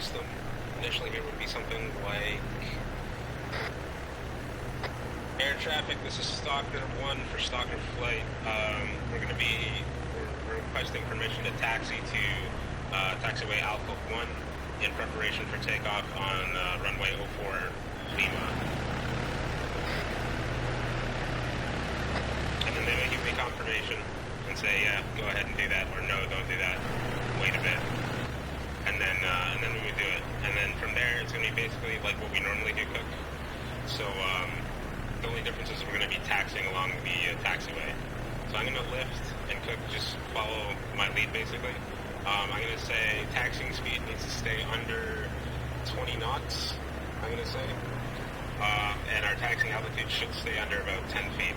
system initially here would be something like air traffic. This is Stalker 1 for Stalker Flight. We're requesting permission to taxi to taxiway Alpha 1 in preparation for takeoff on runway 04 Lima. And then they may give me confirmation and say, yeah, go ahead and do that, or no, don't do that, wait a bit. And then we would do it. And then from there, it's going to be basically like what we normally do, cook. So the only difference is we're going to be taxiing along the taxiway. So I'm going to lift and cook, just follow my lead basically. I'm going to say taxiing speed needs to stay under 20 knots, I'm going to say. And our taxiing altitude should stay under about 10 feet.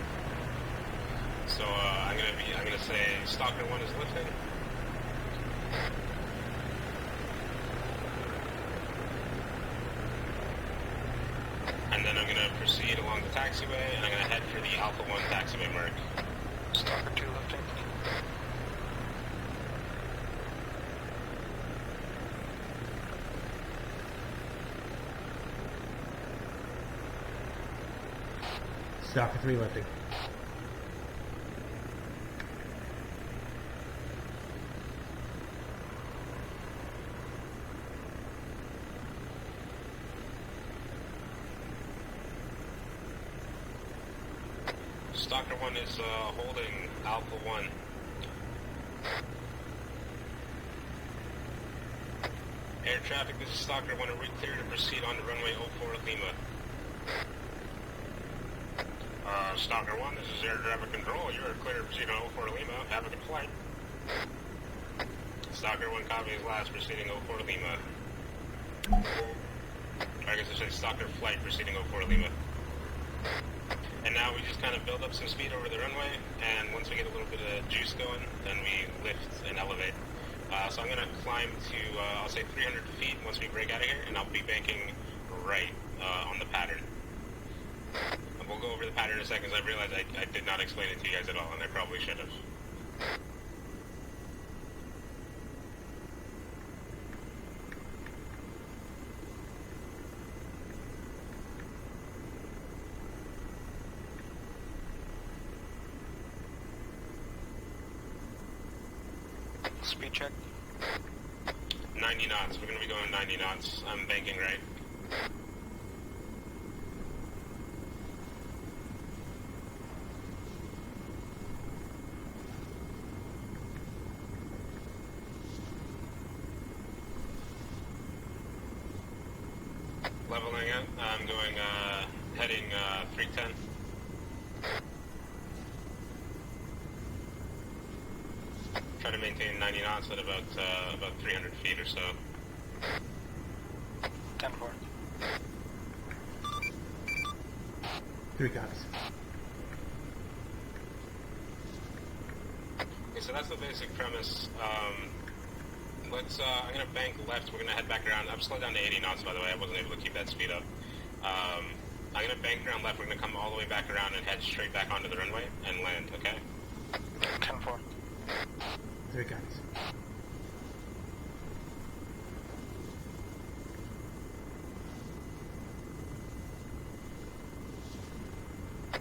So I'm going to say Stalker 1 is lifting. And then I'm going to proceed along the taxiway, and I'm going to head for the Alpha 1 taxiway mark. Stalker 2 lifting. Stalker 3 lifting. Stalker 1 is holding Alpha 1. Air traffic, this is Stalker 1. Are we clear to proceed on the runway 04 Lima? Stalker 1, this is air traffic control. You are clear to proceed on 04 Lima. Have a good flight. Stalker 1 copy is last, proceeding 04 Lima. I guess I should say Stalker flight proceeding 04 Lima. And now we just kind of build up some speed over the runway, and once we get a little bit of juice going, then we lift and elevate. So I'm going to climb to, I'll say 300 feet once we break out of here, and I'll be banking right on the pattern. And we'll go over the pattern in a second, because I realized I did not explain it to you guys at all, and I probably should have. Speed check. 90 knots. We're going to be going 90 knots. I'm banking right. Leveling out. I'm going, heading 310. Try to maintain 90 knots at about 300 feet or so. 10-4. 3 copies. Okay, so that's the basic premise. I'm going to bank left. We're going to head back around. I'm slowed down to 80 knots, by the way. I wasn't able to keep that speed up. I'm going to bank around left. We're going to come all the way back around and head straight back onto the runway and land, okay? 10-4. 3 copies.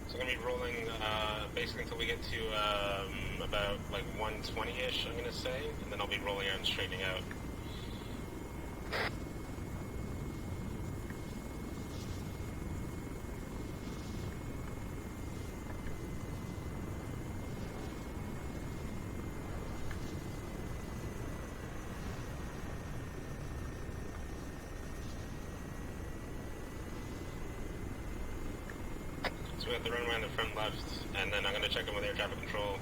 So I'm going to be rolling basically until we get to about like 120-ish, I'm going to say, and then I'll be rolling out and straightening out. So we have the runway on the front left, and then I'm going to check in with air traffic control.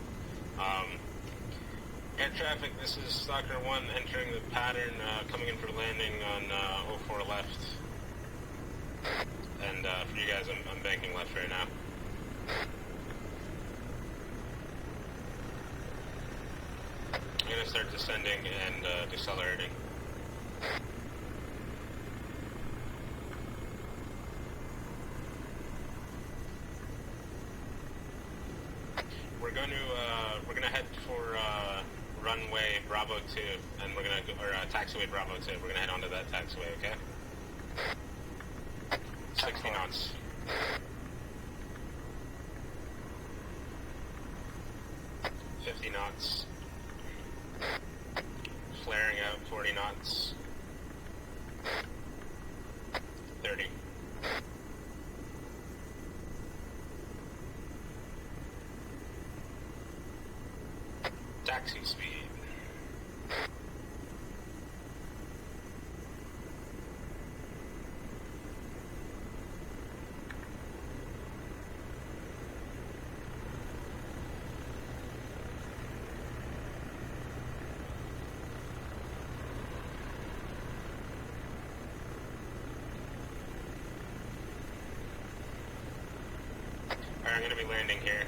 Air traffic, this is Stalker 1 entering the pattern, coming in for landing on 04 left. And for you guys, I'm banking left right now. I'm going to start descending and decelerating. We're going to head for runway Bravo 2, and we're gonna go, or taxiway Bravo 2. We're gonna head onto that taxiway, okay? 60 knots. knots. Flaring out 40 knots. 30. Taxi speed. I'm going to be landing here,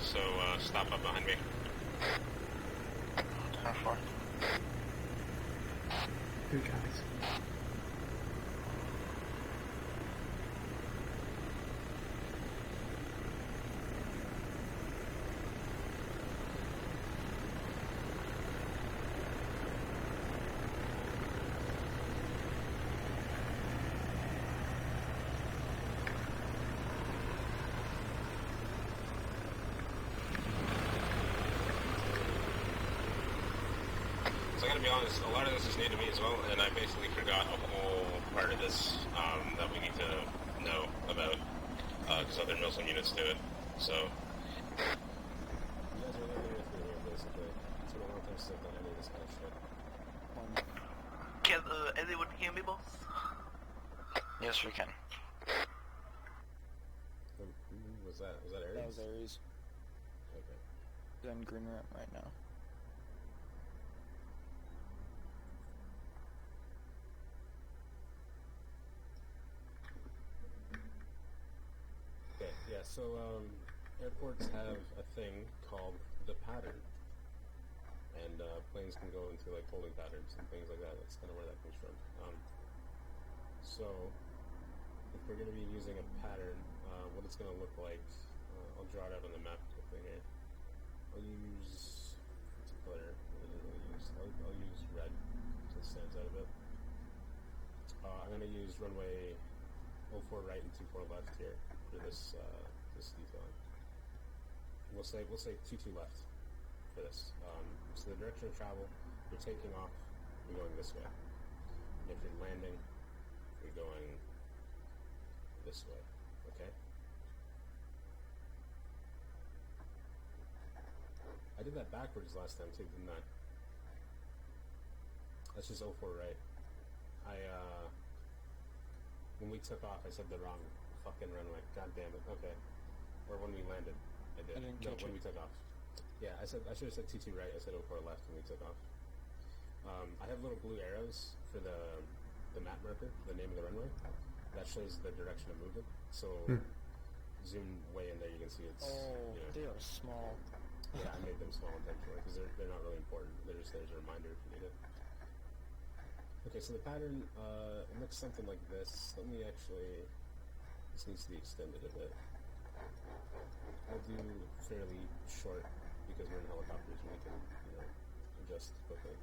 so stop up behind me. 10-4. Good guys. So I gotta be honest, a lot of this is new to me as well, and I basically forgot a whole part of this that we need to know about, because other Milsim units do it, so... You guys are learning with me here, basically. It's been a long time since I've done any of this kind of shit. Can anyone hear me, boss? Yes, we can. Who was that? Was that Aries? That was Aries. Okay. He's in green room right now. Okay, yeah, so airports have a thing called the pattern, and planes can go into like holding patterns and things like that. That's kind of where that comes from. So if we're going to be using a pattern, what it's going to look like, I'll draw it out on the map quickly here. I'll use particular. I'll use red, so it stands out a bit. I'm going to use runway 04 right and 24 left here for this this detailing. We'll say 22 left for this. So the direction of travel, you're taking off, you're going this way. And if you're landing, you're going this way. Okay? I did that backwards last time too, didn't I? That's just 04 right. When we took off, I said the wrong fucking runway. God damn it. Okay. Or when we landed, I did. I didn't No, catch when it. we took off. Yeah, I should have said 22 right. I said 04 left when we took off. I have little blue arrows for the map marker, the name of the runway. That shows the direction of movement. So zoom way in there, you can see it's. Oh, You know, they are small. yeah, I made them small intentionally because they're not really important. They're just there as a reminder if you need it. Okay, so the pattern looks something like this. Let me actually... This needs to be extended a bit. I'll do fairly short because we're in helicopters and we can, adjust quickly.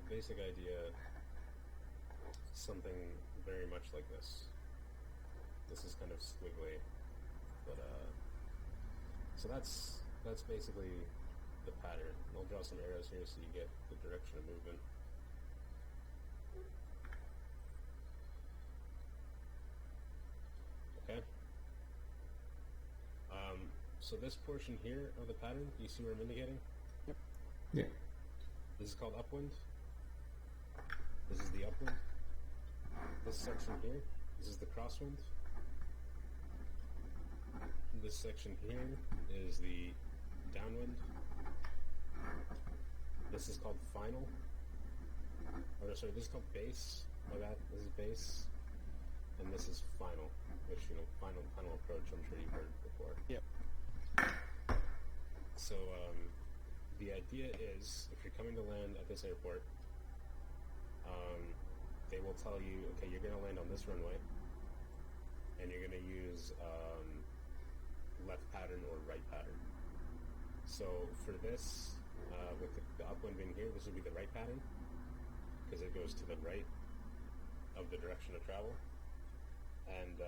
Basic idea, something very much like this. This is kind of squiggly, but so that's basically the pattern. I'll draw some arrows here so you get the direction of movement. Okay. So this portion here of the pattern, you see where I'm indicating? Yep. Yeah. This is called upwind. This is the upwind. This section here, this is the crosswind. This section here is the downwind. This is called final. Oh, no, sorry, this is called base. My bad. This is base. And this is final, which, final approach, I'm sure you've heard before. Yep. So, the idea is, if you're coming to land at this airport, they will tell you, okay, you're going to land on this runway, and you're going to use left pattern or right pattern. So, for this, with the upwind being here, this would be the right pattern because it goes to the right of the direction of travel. And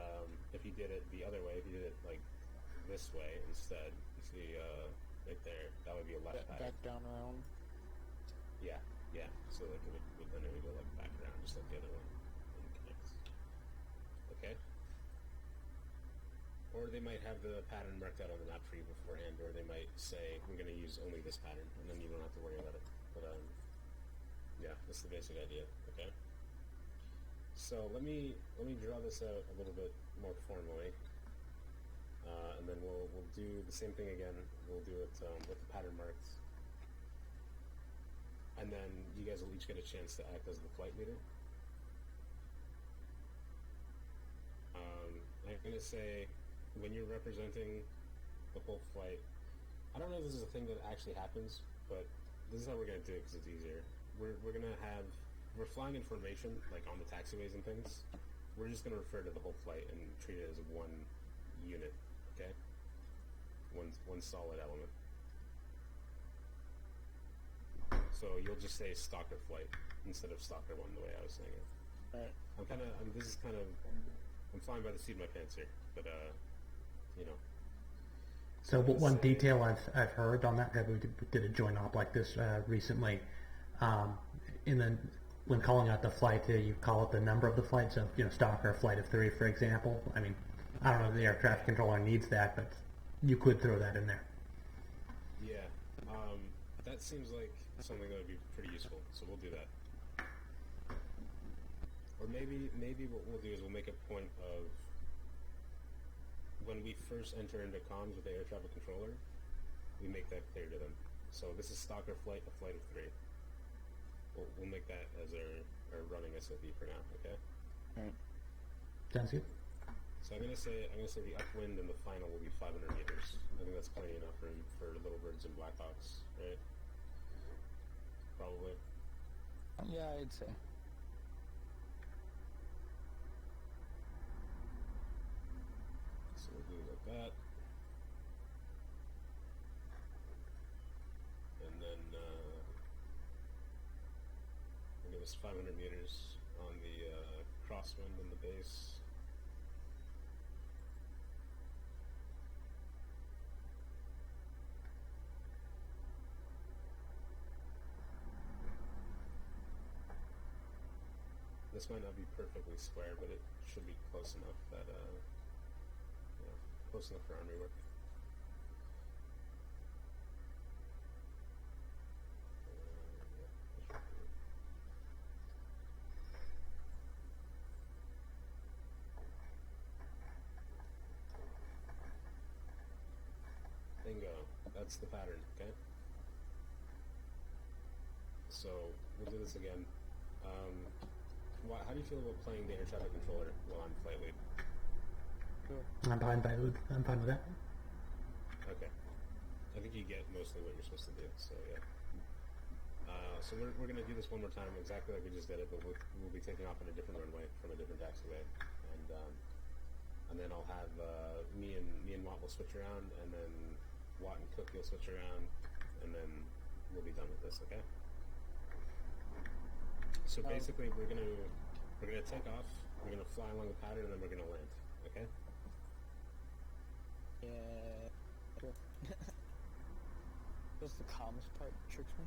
if you did it the other way, if you did it like this way instead, you see right there, that would be a left pattern. Back down around. Yeah, yeah. So like then it would go like back around, just like the other one, and connects. Okay. Or they might have the pattern marked out on the map for you beforehand, or they might say, we're going to use only this pattern, and then you don't have to worry about it. But, yeah, that's the basic idea, okay? So let me draw this out a little bit more formally, and then we'll do the same thing again. We'll do it with the pattern marked. And then you guys will each get a chance to act as the flight leader. I'm going to say, when you're representing the whole flight, I don't know if this is a thing that actually happens, but this is how we're going to do it because it's easier. We're flying in formation, like on the taxiways and things. We're just going to refer to the whole flight and treat it as one unit, okay? One solid element. So you'll just say stalker flight instead of stalker one, the way I was saying it. Alright. I'm flying by the seat of my pants here, but you know. So one detail I've heard on that, we did a joint op like this recently. When calling out the flight, you call it the number of the flight. So Stalker flight of 3, for example. I mean, I don't know if the air traffic controller needs that, but you could throw that in there. Yeah, that seems like something that would be pretty useful. So we'll do that. Or maybe what we'll do is we'll make a point of when we first enter into comms with the air traffic controller, we make that clear to them. So this is Stalker flight, a flight of 3. We'll make that as our running SOP for now, okay? Alright. Sounds good. So I'm gonna say the upwind and the final will be 500 meters. I think that's plenty enough room for Little Birds and Blackhawks, right? Probably. Yeah, I'd say. So we'll do it like that. And then we'll give us 500 meters on the crosswind and the base. This might not be perfectly square, but it should be close enough that close enough for army work. Bingo. That's the pattern, okay? So, we'll do this again. How do you feel about playing the air traffic controller while I'm flight lead? Sure. I'm fine with that. Okay. I think you get mostly what you're supposed to do, so yeah. So we're going to do this one more time, exactly like we just did it, but we'll be taking off in a different runway from a different taxiway, and then I'll have me and Watt will switch around, and then Watt and Cook will switch around, and then we'll be done with this. Okay. So basically, we're gonna take off. We're gonna fly along the pattern, and then we're gonna land. Okay. Yeah. Sure. Just the comms part tricks me.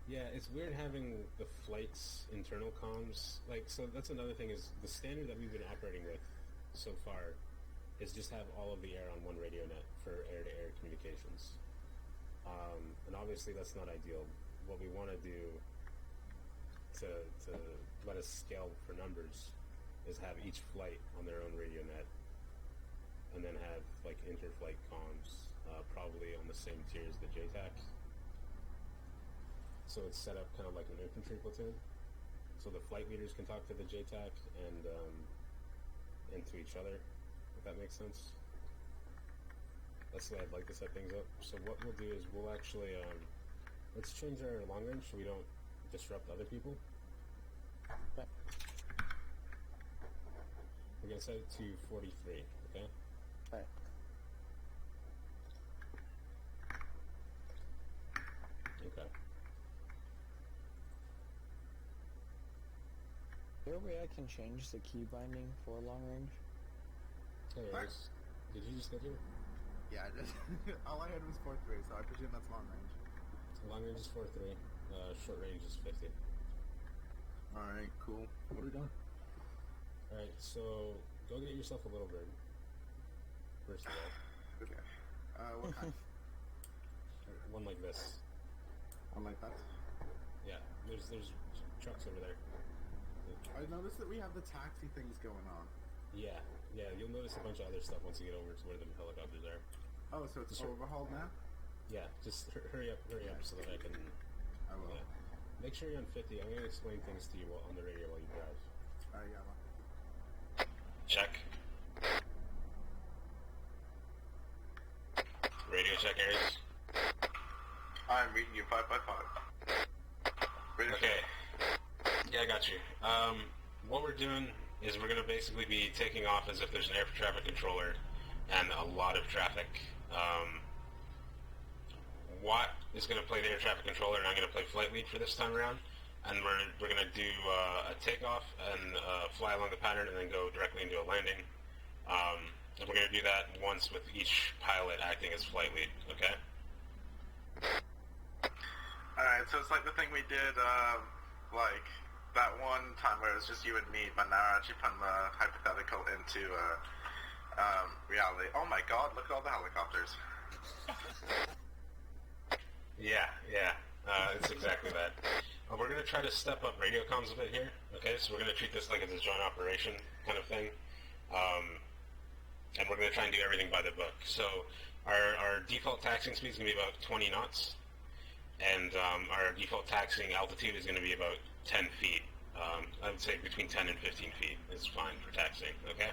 Yeah, it's weird having the flight's internal comms. Like, so that's another thing is the standard that we've been operating with so far is just have all of the air on one radio net for air-to-air communications. And obviously that's not ideal. What we want to do to let us scale for numbers is have each flight on their own radio net, and then have like inter-flight comms, probably on the same tier as the JTAC. So it's set up kind of like an infantry platoon. So the flight leaders can talk to the JTAC and to each other, if that makes sense. That's the way I'd like to set things up. So what we'll do is we'll actually, let's change our long range so we don't disrupt other people. Okay. We're going to set it to 43, okay? Alright. Okay. Is there a way I can change the key binding for long range? Hey, did you just get here? Yeah, I just all I heard was 4-3, so I presume that's long range. Long range is 4-3. Short range is 50. Alright, cool. What are we doing? Alright, so go get yourself a little bird. First of all. Okay. What kind? One like this. One like that? Yeah, there's trucks over there. I noticed that we have the taxi things going on. Yeah, you'll notice a bunch of other stuff once you get over to where the helicopters are. Oh, so it's overhauled now? Yeah, just hurry up so that I can... I will. Yeah. Make sure you're on 50. I'm going to explain things to you on the radio while you drive. Yeah, well. Check. Radio check, Aries. I'm reading you 5 by 5. Radio Okay. Yeah, I got you. What we're doing is we're going to basically be taking off as if there's an air traffic controller and a lot of traffic. Watt is going to play the air traffic controller, and I'm going to play flight lead for this time around. And we're going to do a takeoff and fly along the pattern and then go directly into a landing. And we're going to do that once with each pilot acting as flight lead, okay? Alright, so it's like the thing we did, like, that one time where it was just you and me, but now we're actually putting the hypothetical into, reality. Oh my god, look at all the helicopters. Yeah. It's exactly that. We're going to try to step up radio comms a bit here, okay? So we're going to treat this like it's a joint operation kind of thing. And we're going to try and do everything by the book. So our default taxiing speed is going to be about 20 knots. And our default taxiing altitude is going to be about 10 feet. I would say between 10 and 15 feet is fine for taxiing, okay?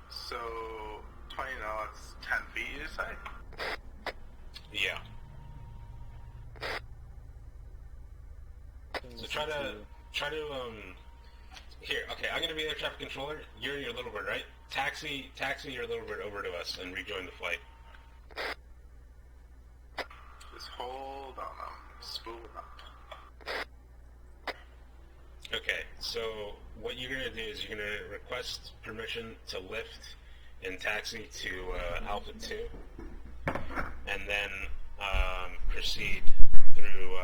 So, 20 knots, 10 feet, you say? Yeah. So try to here, okay, I'm going to be the air traffic controller. You're in your little bird, right? Taxi your little bird over to us and rejoin the flight. Just hold on, I'm spooling up. Okay, so what you're going to do is you're going to request permission to lift and taxi to Alpha 2, and then proceed through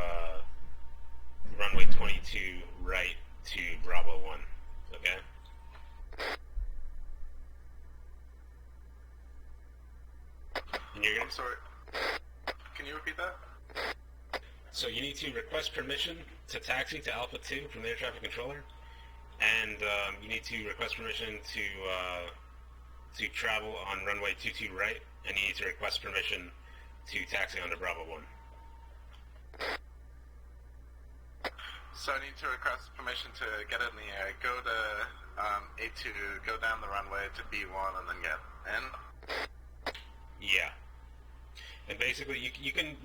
runway 22 right to Bravo 1, okay? And you're I'm sorry. Can you repeat that? So you need to request permission to taxi to Alpha 2 from the air traffic controller, and you need to request permission to travel on runway 22 right, and you need to request permission to taxi onto Bravo 1. So I need to request permission to get in the air, go to A2, go down the runway to B1, and then get in? Yeah. And basically, you can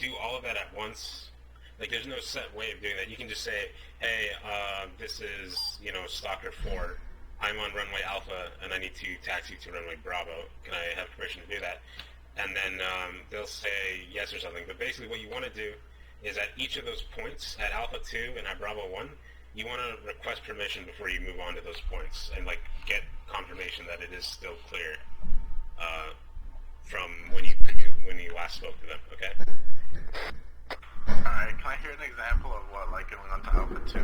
do all of that at once. Like, there's no set way of doing that. You can just say, hey, this is, Stalker 4. I'm on runway Alpha, and I need to taxi to runway Bravo. Can I have permission to do that? And then they'll say yes or something. But basically, what you want to do is at each of those points, at Alpha 2 and at Bravo 1, you want to request permission before you move on to those points and, get confirmation that it is still clear from when you last spoke to them, okay? Alright, can I hear an example of what, going on to Alpha 2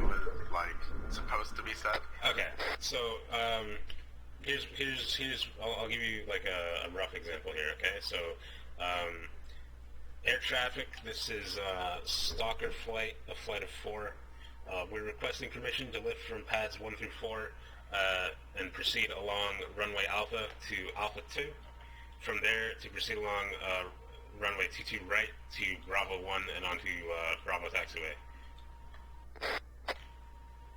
is, supposed to be said? Okay, so, here's I'll give you, a rough example here, okay? So, air traffic, this is Stalker flight, a flight of 4. We're requesting permission to lift from pads 1 through 4 and proceed along runway Alpha to Alpha 2. From there, to proceed along runway 22 right to Bravo 1 and onto Bravo taxiway.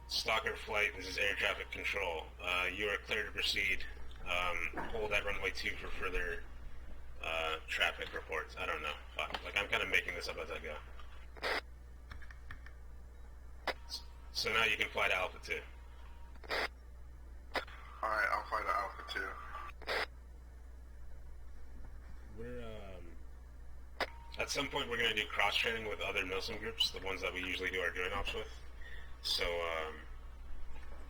Stalker flight, this is air traffic control. You are clear to proceed. Hold at runway 2 for further traffic reports. I don't know. Fuck. I'm kind of making this up as I go. So now you can fly to Alpha 2. Alright, I'll fly to Alpha 2. some point we're going to do cross-training with other MILSIM groups, the ones that we usually do our joint ops with. So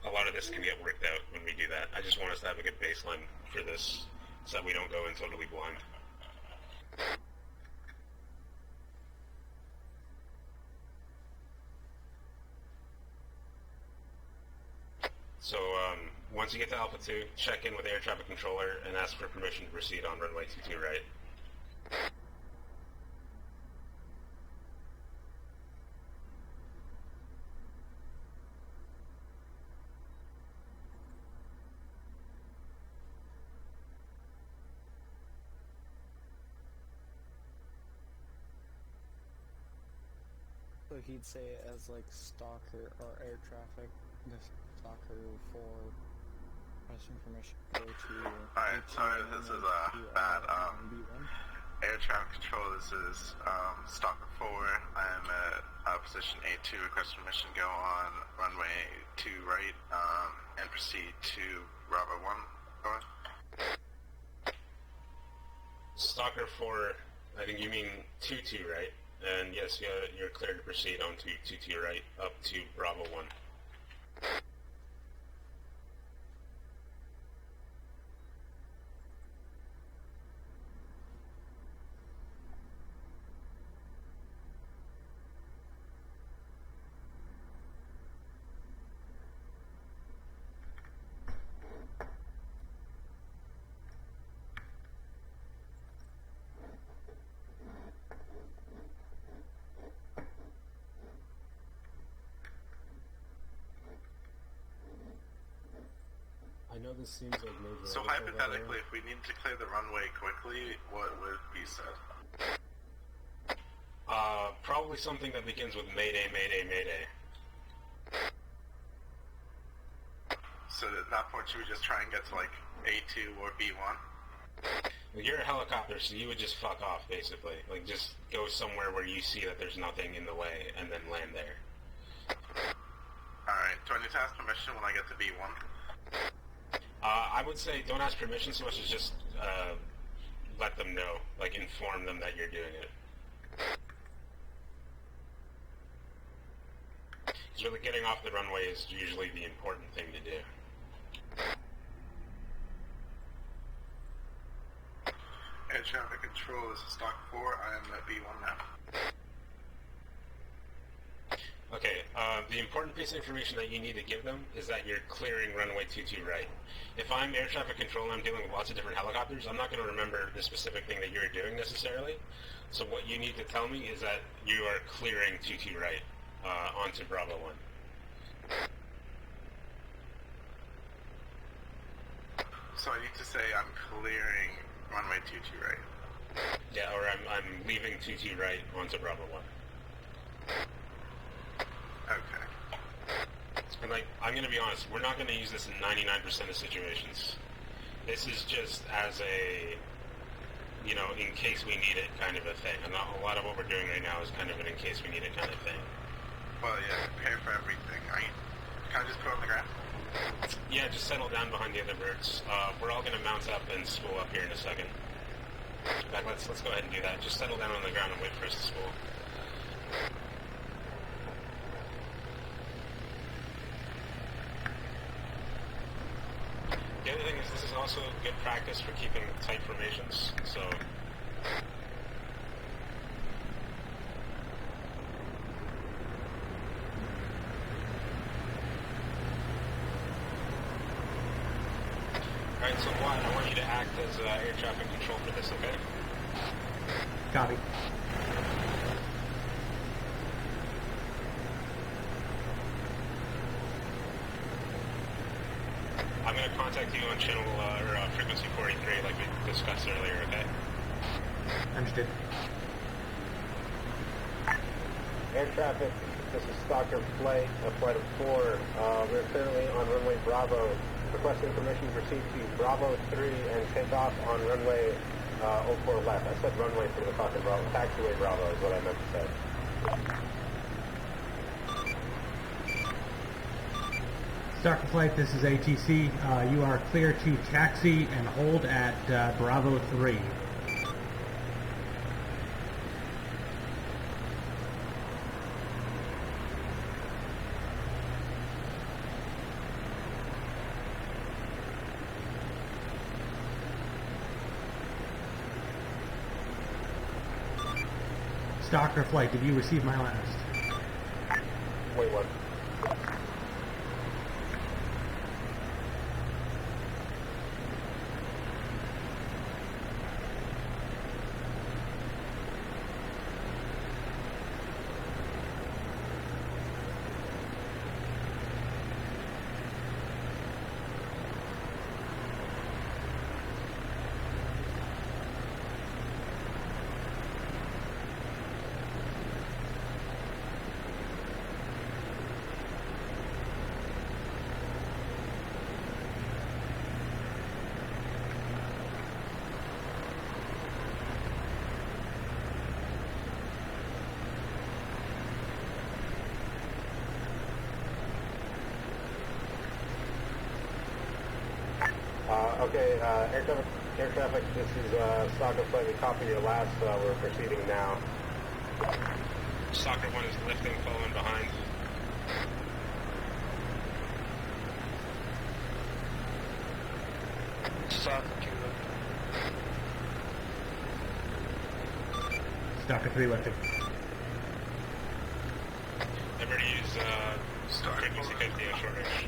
a lot of this can get worked out when we do that. I just want us to have a good baseline for this so that we don't go in totally blind. So once you get to Alpha 2, check in with air traffic controller and ask for permission to proceed on runway 22 right. So he'd say it as like stalker or air traffic. The stalker for requesting permission to go to. Alright, sorry, this is bad. Air traffic control, this is Stalker 4. I am at position A2, request permission, go on runway 2 right, and proceed to Bravo 1. Go on. Stalker 4, I think you mean 2-2 right? And yes, you're cleared to proceed on to 2-2 right, up to Bravo 1. I know this seems like major. So hypothetically, if we need to clear the runway quickly, what would be said? Probably something that begins with Mayday, Mayday, Mayday. So at that point, should we just try and get to like A2 or B1? Well, you're a helicopter, so you would just fuck off, basically. Like, just go somewhere where you see that there's nothing in the way, and then land there. Alright, do I need to ask permission when I get to B1? I would say don't ask permission so much as just let them know, like inform them that you're doing it. Because really getting off the runway is usually the important thing to do. Air traffic control, this is Stock 4, I am at B1 now. Okay, the important piece of information that you need to give them is that you're clearing runway 22 right. If I'm air traffic control and I'm dealing with lots of different helicopters, I'm not going to remember the specific thing that you're doing necessarily. So what you need to tell me is that you are clearing 22 right onto Bravo 1. So I need to say I'm clearing runway 22 right. Yeah, or I'm leaving 22 right onto Bravo 1. Okay. And like, I'm going to be honest, we're not going to use this in 99% of situations. This is just as a, you know, in case we need it kind of a thing. And a lot of what we're doing right now is kind of an in case we need it kind of thing. Well, yeah, prepare for everything. Can I just put on the ground? Yeah, just settle down behind the other birds. We're all going to mount up and spool up here in a second. In fact, let's go ahead and do that. Just settle down on the ground and wait for us to spool. The other thing is this is also good practice for keeping tight formations, so... Alright, so Vlad, I want you to act as air traffic control for this, okay? Copy. I'm going to contact you on channel or frequency 43 like we discussed earlier, okay? Understood. Air traffic, this is Stalker flight of 4. We're currently on runway Bravo, requesting permission to proceed to Bravo 3 and take off on runway 04 left. I said runway for the talking Bravo. Taxiway Bravo is what I meant to say. Stalker Flight, this is ATC. You are clear to taxi and hold at Bravo 3. Stalker Flight, did you receive my last? Wait, what? Okay, air traffic, this is Stalker Flight. We copy your last. We're proceeding now. Stalker 1 is lifting, following behind. Stalker 2. Stalker 3 lifting. I'm ready to use frequency 50 at short range.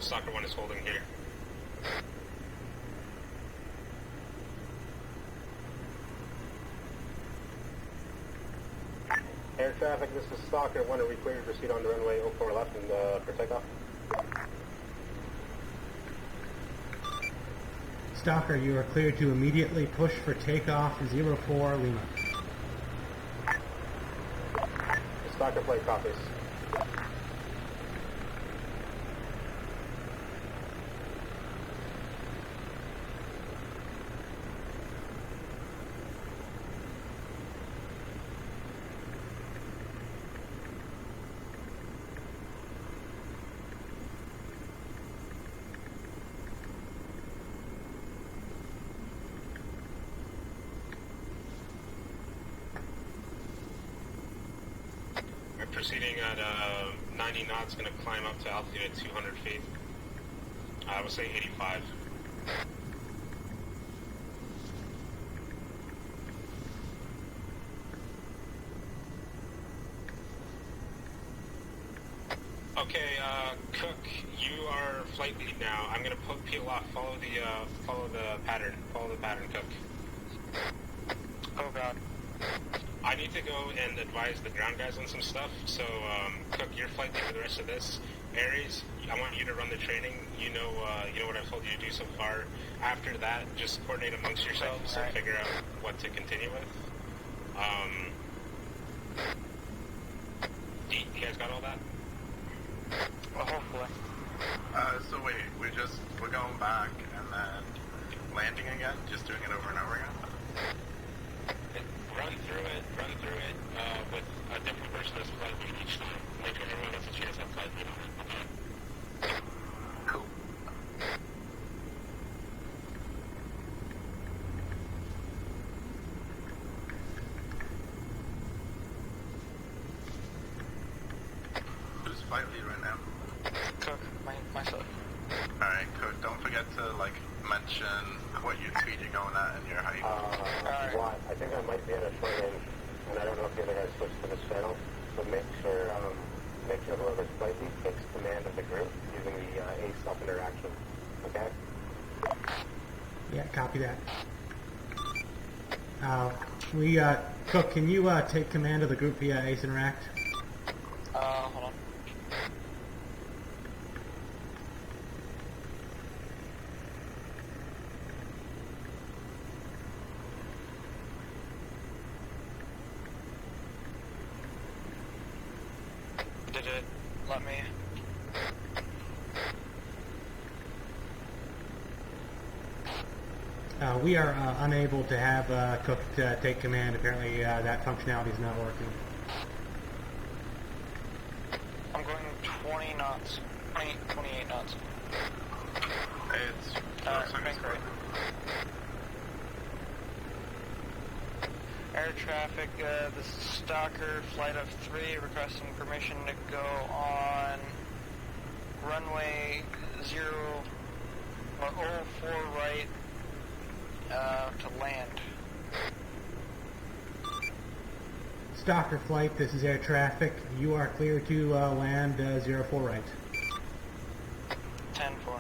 Stalker 1 is holding here. Air traffic, this is Stalker 1. Are we clear to proceed on the runway 04 left and for takeoff? Stalker, you are cleared to immediately push for takeoff 04 Lima. Stalker Flight copies. Proceeding at 90 knots, going to climb up to altitude at 200 feet. I would say 85. Okay, Cook, you are flight lead now. I'm going to peel off. Follow the pattern. Follow the pattern, Cook. Oh god. I need to go and advise the ground guys on some stuff, so Cook, you're flight lead for the rest of this. Aries, I want you to run the training. You know what I've told you to do so far. After that, just coordinate amongst yourselves and figure out what to continue with. You guys got all that? Well, hopefully. So wait, we're going back and then landing again, just doing it over and over again? Run through it with a different person as flight lead each time. Make sure everyone gets a chance at flight lead. Cool. Who's flight lead right now? Cook, myself. Alright, Cook, don't forget to mention what your speed you're going at and your height. What? I think I might be at a short range, and I don't know if the other guys switched to this channel, so make sure whoever's flight lead takes command of the group using the A-stop interaction. Okay? Yeah, copy that. Cook, can you take command of the group via Ace Interact? Hold on. Did it let me? We are unable to have Cook take command. Apparently that functionality is not working. 20 knots. 28 knots. It's bank right. Air traffic, this is Stalker, flight of 3, requesting permission to go on runway 04 right to land. Stalker flight, this is air traffic. You are clear to land 04 right. 10-4.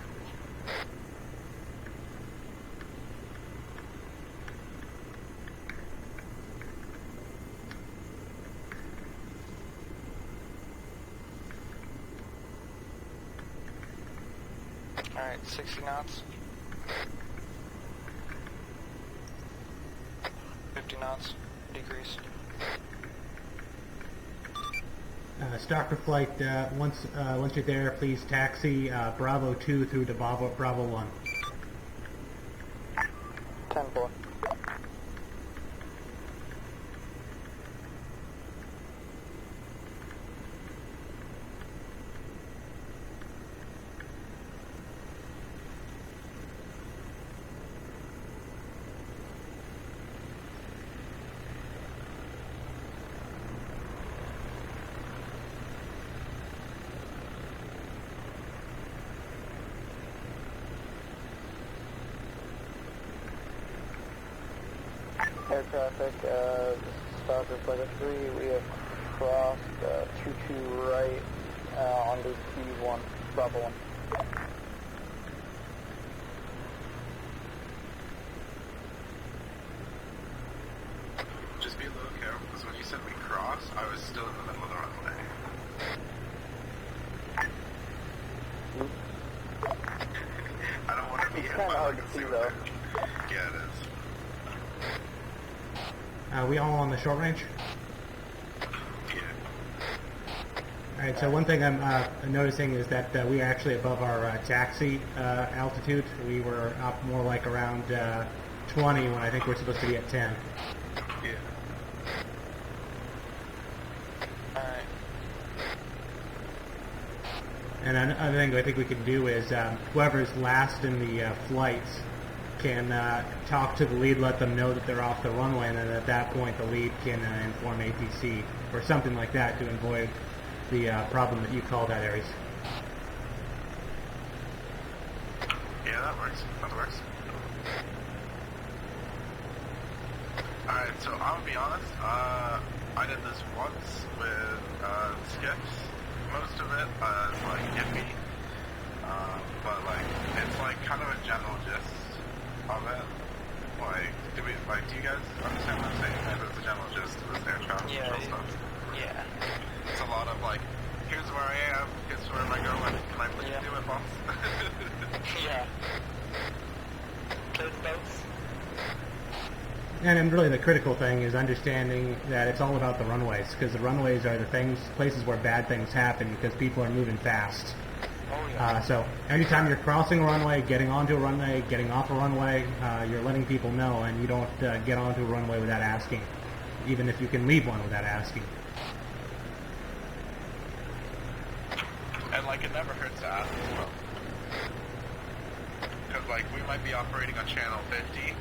Alright, 60 knots. 50 knots. Decrease. Stalker flight, once you're there, please taxi Bravo 2 through to Bravo 1. 10-4. Air traffic, this is Stalker flight of 3, we have crossed 22 right onto P1, Bravo 1. Just be a little careful, because when you said we crossed, I was still in the middle of the runway. I don't want to be It's hit kind of by hard like to a see super- though. Yeah, it is. We all on the short range? Yeah. Alright, so one thing I'm noticing is that we are actually above our taxi altitude. We were up more like around 20 when I think we're supposed to be at 10. Yeah. Alright. And another thing I think we can do is whoever's last in the flights can talk to the lead, let them know that they're off the runway, and then at that point the lead can inform ATC or something like that to avoid the problem that you called out, Aries. Yeah, that works. That works. Alright, so I'll be honest, I did this once with skips. Most of it is like iffy. But like, it's like kind of a general gist of it. Like, do you guys understand what I'm saying? Like, it's a general gist of this air traffic control stuff. Yeah. It's a lot of like, here's where I am, here's where am I going, can I please do it, boss? Yeah. Close boats. And really the critical thing is understanding that it's all about the runways, because the runways are the places where bad things happen because people are moving fast. Oh yeah. So anytime you're crossing a runway, getting onto a runway, getting off a runway, you're letting people know, and you don't get onto a runway without asking, even if you can leave one without asking. And like, it never hurts to ask as well. Because like, we might be operating on channel 50,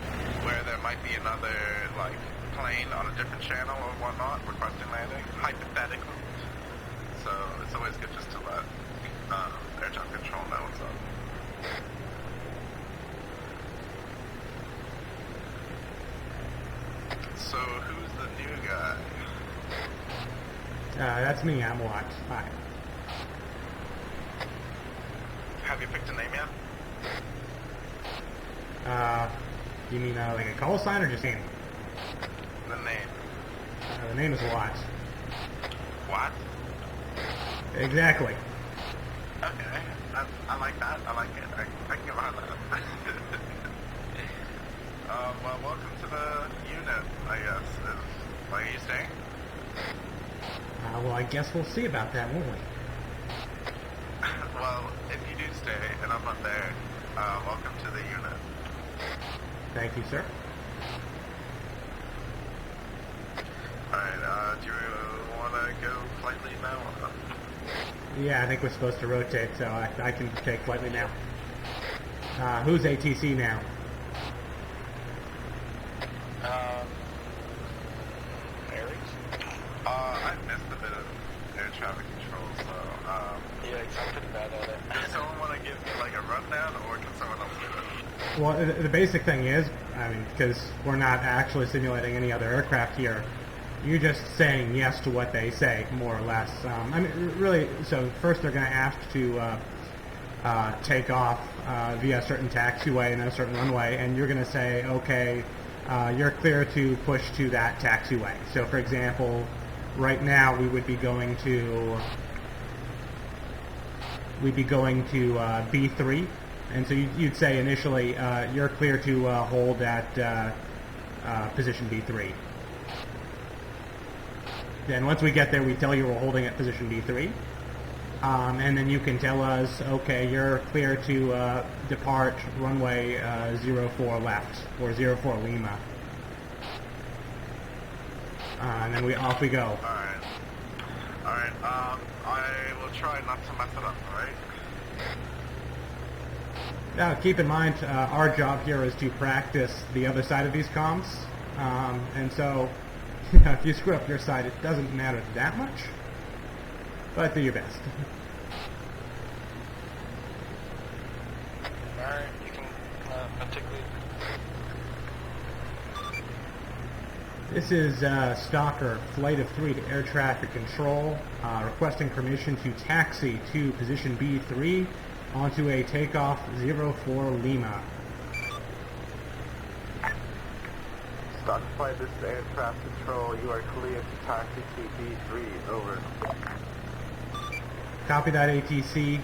where there might be another like plane on a different channel or whatnot requesting landing, hypothetically. So it's always good just to let air traffic control know what's up. So who's the new guy? That's me, I'm Watt. Hi. Have you picked a name yet? You mean like a call sign or just name? The name. The name is Watt. What? Exactly. Okay. I like that. I like it. I can get behind that. Well, welcome to the unit, I guess. Are you staying? Well, I guess we'll see about that, won't we? Well, if you do stay and I'm not there, welcome to the unit. Thank you, sir. Alright, do you want to go flight lead now? Yeah, I think we're supposed to rotate, so I can take flightly now. Who's ATC now? Aries? I missed a bit of air traffic control, so, Yeah, I'm pretty bad at it. does someone want to give me, like, a rundown, or can someone else do it? Well, the basic thing is, I mean, because we're not actually simulating any other aircraft here, you're just saying yes to what they say, more or less. I mean, really, so first they're going to ask to take off via a certain taxiway and a certain runway, and you're going to say, okay, you're clear to push to that taxiway. So, for example, right now we would be going to B3, and so you'd say initially you're clear to hold at position B3. Then once we get there, we tell you we're holding at position B3. And then you can tell us, okay, you're clear to depart runway 04 left, or 04 Lima. And then off we go. Alright, I will try not to mess it up, alright? Now, keep in mind, our job here is to practice the other side of these comms. And so, if you screw up your side, it doesn't matter that much. But do your best. Alright, you can particularly... This is Stalker, Flight of 3 to Air Traffic Control, requesting permission to taxi to position B3 onto a takeoff 04 Lima. Stock flight, this is air traffic control. You are clear to taxi to B3. Over. Copy that, ATC.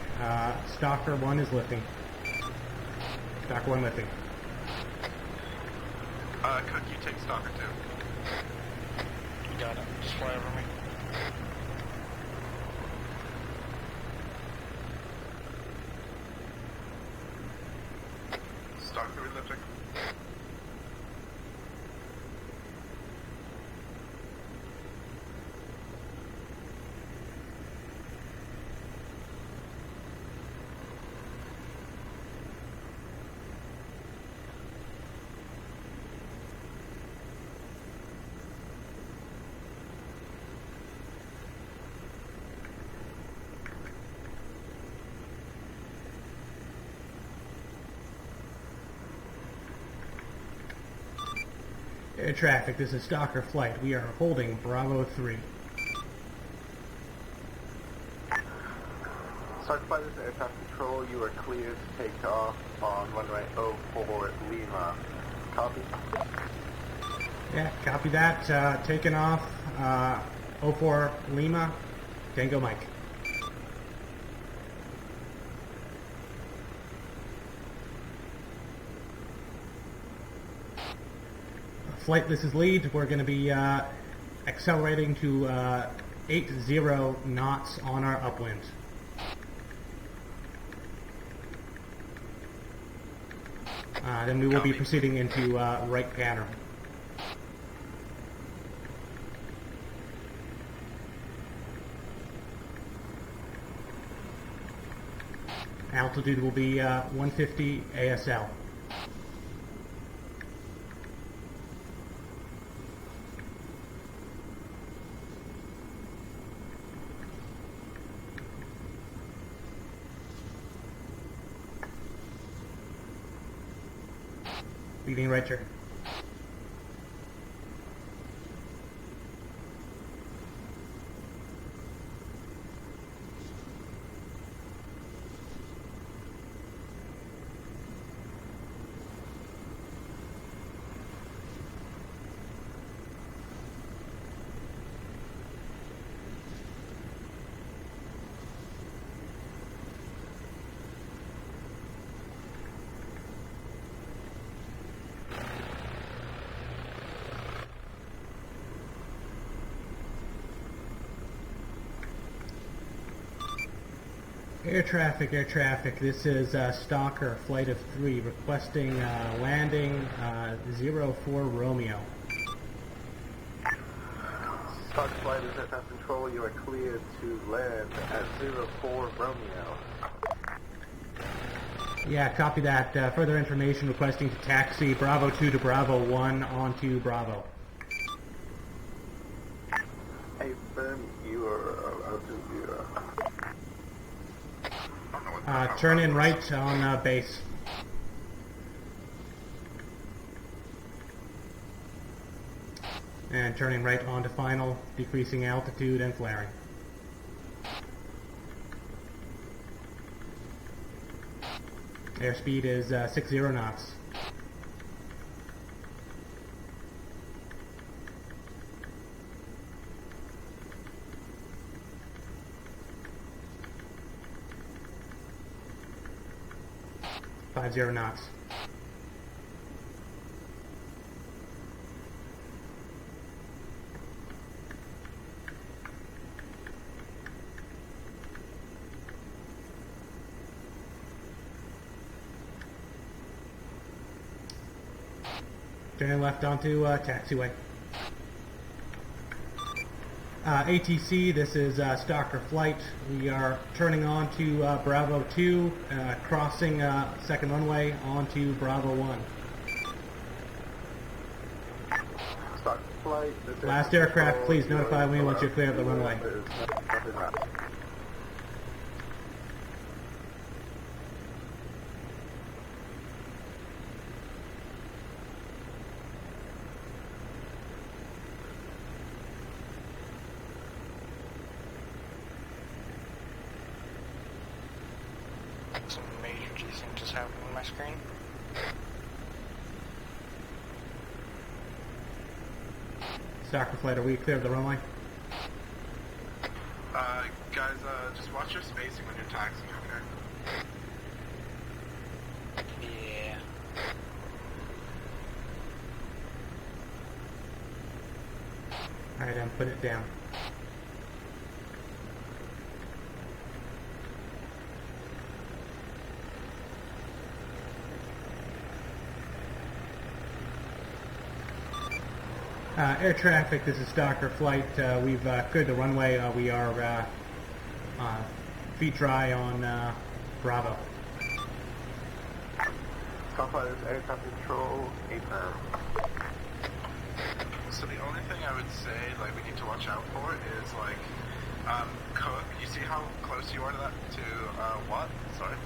Stalker 1 is lifting. Stalker 1 lifting. Cook, you take Stalker 2. You got it. Just fly over me. Stalker relifting. Air traffic, this is Stalker Flight. We are holding Bravo 3. Stock flight, this is air traffic control. You are clear to take off on runway 04 Lima. Copy. Yeah, copy that. Taking off 04 Lima. Tango Mike. Flight, this is lead. We're going to be accelerating to 80 knots on our upwind. Then we will be proceeding into right pattern. Altitude will be 150 ASL. Leading right turn. Air traffic, this is Stalker, Flight of 3, requesting landing 04 Romeo. Fox Flight is aircraft control. You are cleared to land at 04 Romeo. Yeah, copy that. Further information requesting to taxi Bravo 2 to Bravo 1 onto Bravo. Hey, Ben, you are out to Turn in right on base. And turning right onto final, decreasing altitude and flaring. Airspeed is 60 knots. .50 knots. Turning left onto taxiway. ATC, this is Stalker Flight. We are turning on to Bravo 2, crossing second runway onto Bravo 1. Stalker Flight. Last aircraft, please notify me once you're clear of the runway. Some major desync just happened on my screen. Stalker Flight, are we clear of the runway? Guys, just watch your spacing when you're taxiing, okay? Yeah. Alright, put it down. Air traffic, this is Stalker Flight. We've cleared the runway. We are feet dry on Bravo. Stalker Flight is aircraft control, AFIRM. So the only thing I would say, like, we need to watch out for is, like, Cook, you see how close you are to that, what? Sorry.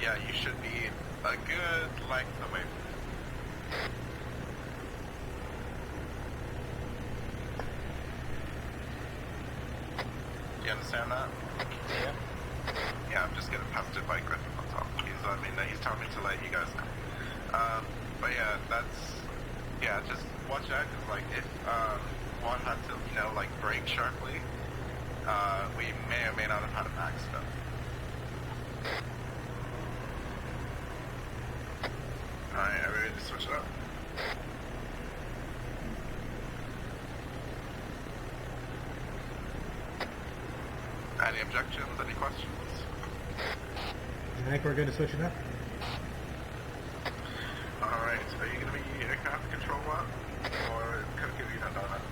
Yeah, you should be a good length away from it. You understand that? Yeah. Yeah, I'm just getting pestered by Griffin on top. He's telling me to let you guys know. But yeah, just watch out, because, like, if one had to, like, brake sharply, we may or may not have had an accident. Alright, are we ready to switch it up? Any objections? Any questions? I think we're good to switch it up. Alright, are you going to be aircraft control one? Or could you not know that?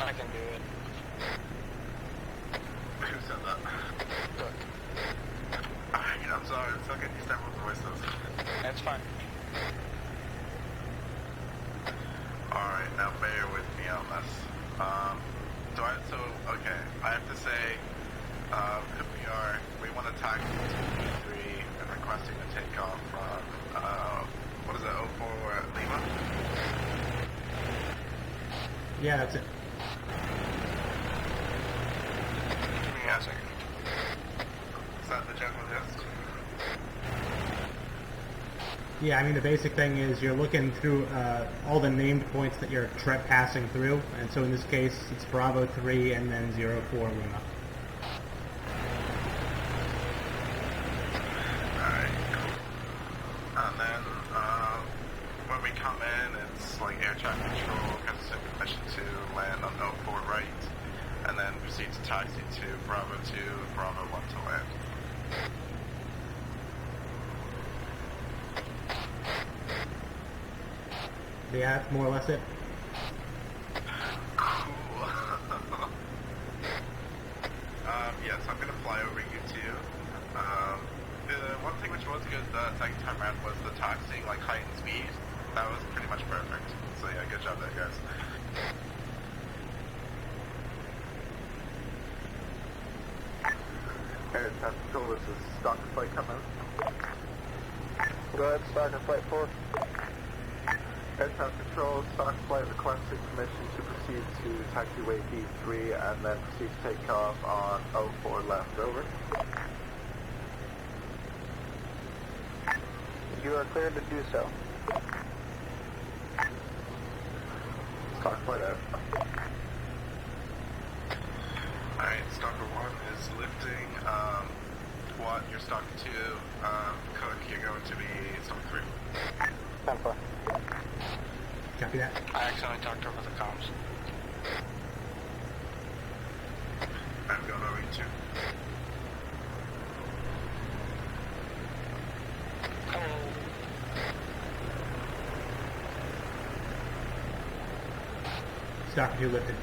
I can do it. Who said that? Look. I'm sorry, I'm still getting several voices. That's fine. Alright, now bear with me on this. Okay, I have to say, we want to taxi to 3 and requesting a takeoff from, what is it, 04 Lima? Yeah, that's it. Give me a second. Is that the general gist? Yeah, I mean, the basic thing is you're looking through all the named points that you're passing through, and so in this case, it's Bravo 3 and then 04 Lima. Alright, cool. And then, when we come in, it's like air traffic control, gives us permission to land on 04 right, and then proceed to taxi to Bravo 2, Bravo 1 to land. Yeah, that's more or less it. which was good the second time around was the taxiing, like height and speed. That was pretty much perfect. So yeah, good job there, guys. Air traffic control, this is Stalker Flight coming. Go ahead, Stalker Flight 4. Air traffic control, Stalker Flight requesting permission to proceed to taxiway D3 and then proceed to take off on 04 left, over. You are cleared to do so. Stalker Flight out. Alright, Stalker 1 is lifting. Watt, you're Stalker 2. Cook, you're going to be Stalker 3. 10-4. Copy that. I accidentally talked over the comms. I'm going over you too. Stalker 2 lifted.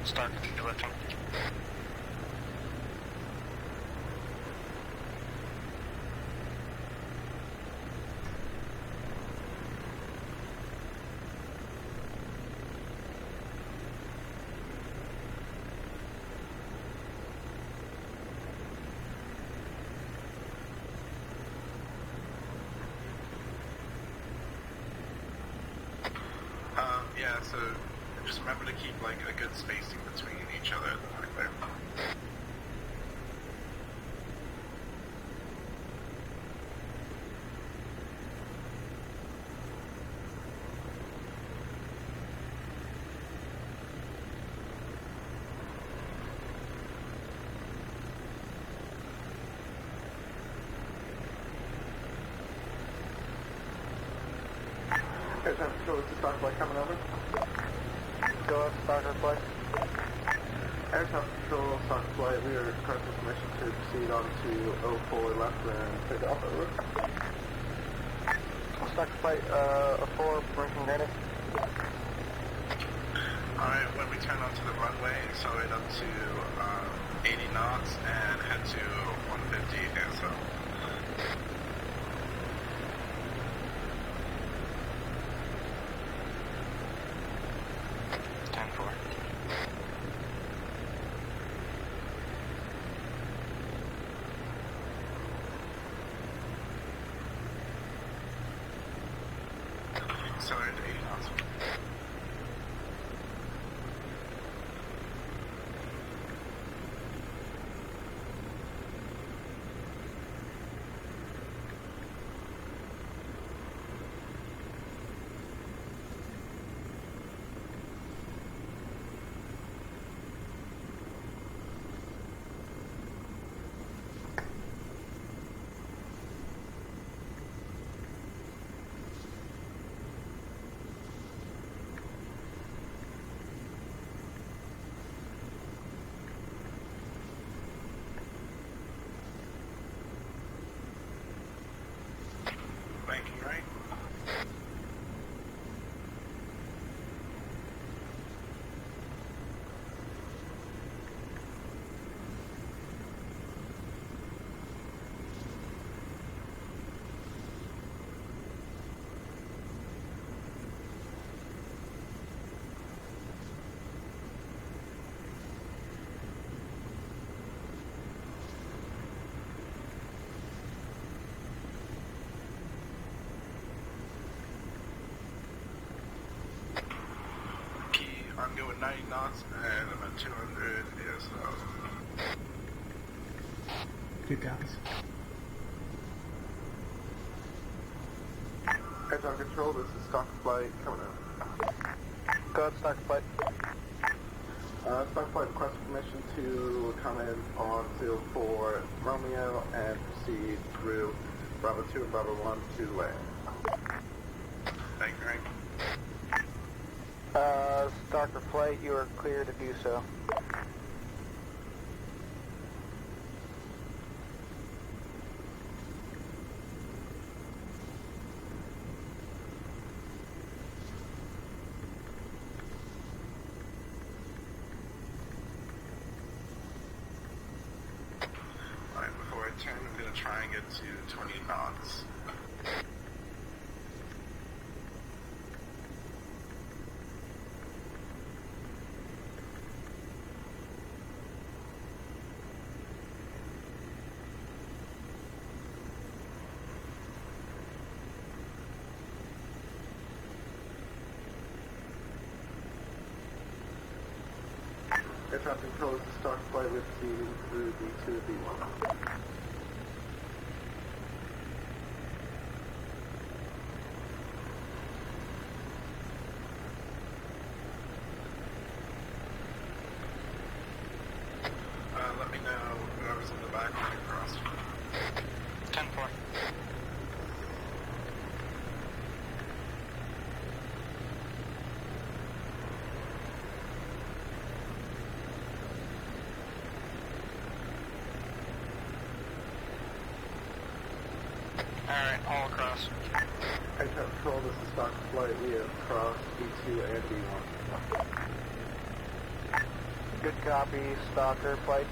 Start lifting. Yeah, so just remember to keep like a good spacing between each other at the back there. Air traffic control, this is Stalker Flight coming over. Go up, Stalker Flight. Air traffic control, Stalker Flight, we are requesting permission to proceed on to 04 left and take off, over. Stalker Flight 04, blinking ready. Alright, when we turn onto the runway, accelerate up to 80 knots and head to 150 ASO. Accelerate to 80 knots. Banking right. I'm going 90 knots and I'm at 200 ASO. 2 copies. Air traffic control, this is Stalker Flight coming in. Go ahead, Stalker Flight. Stalker Flight requests permission to come in on 04 Romeo and proceed through Bravo 2 and Bravo 1 to land. Banking right. Stalker Flight, you are clear to do so. try and get to 20 knots. Air traffic control is a stock flight with proceeding through B2 and B1. Let me know whoever's in the back when you cross. 10-4. Alright, all across. Air traffic control, this is stock flight. We have crossed B2 and B1. Good copy, stalker flight.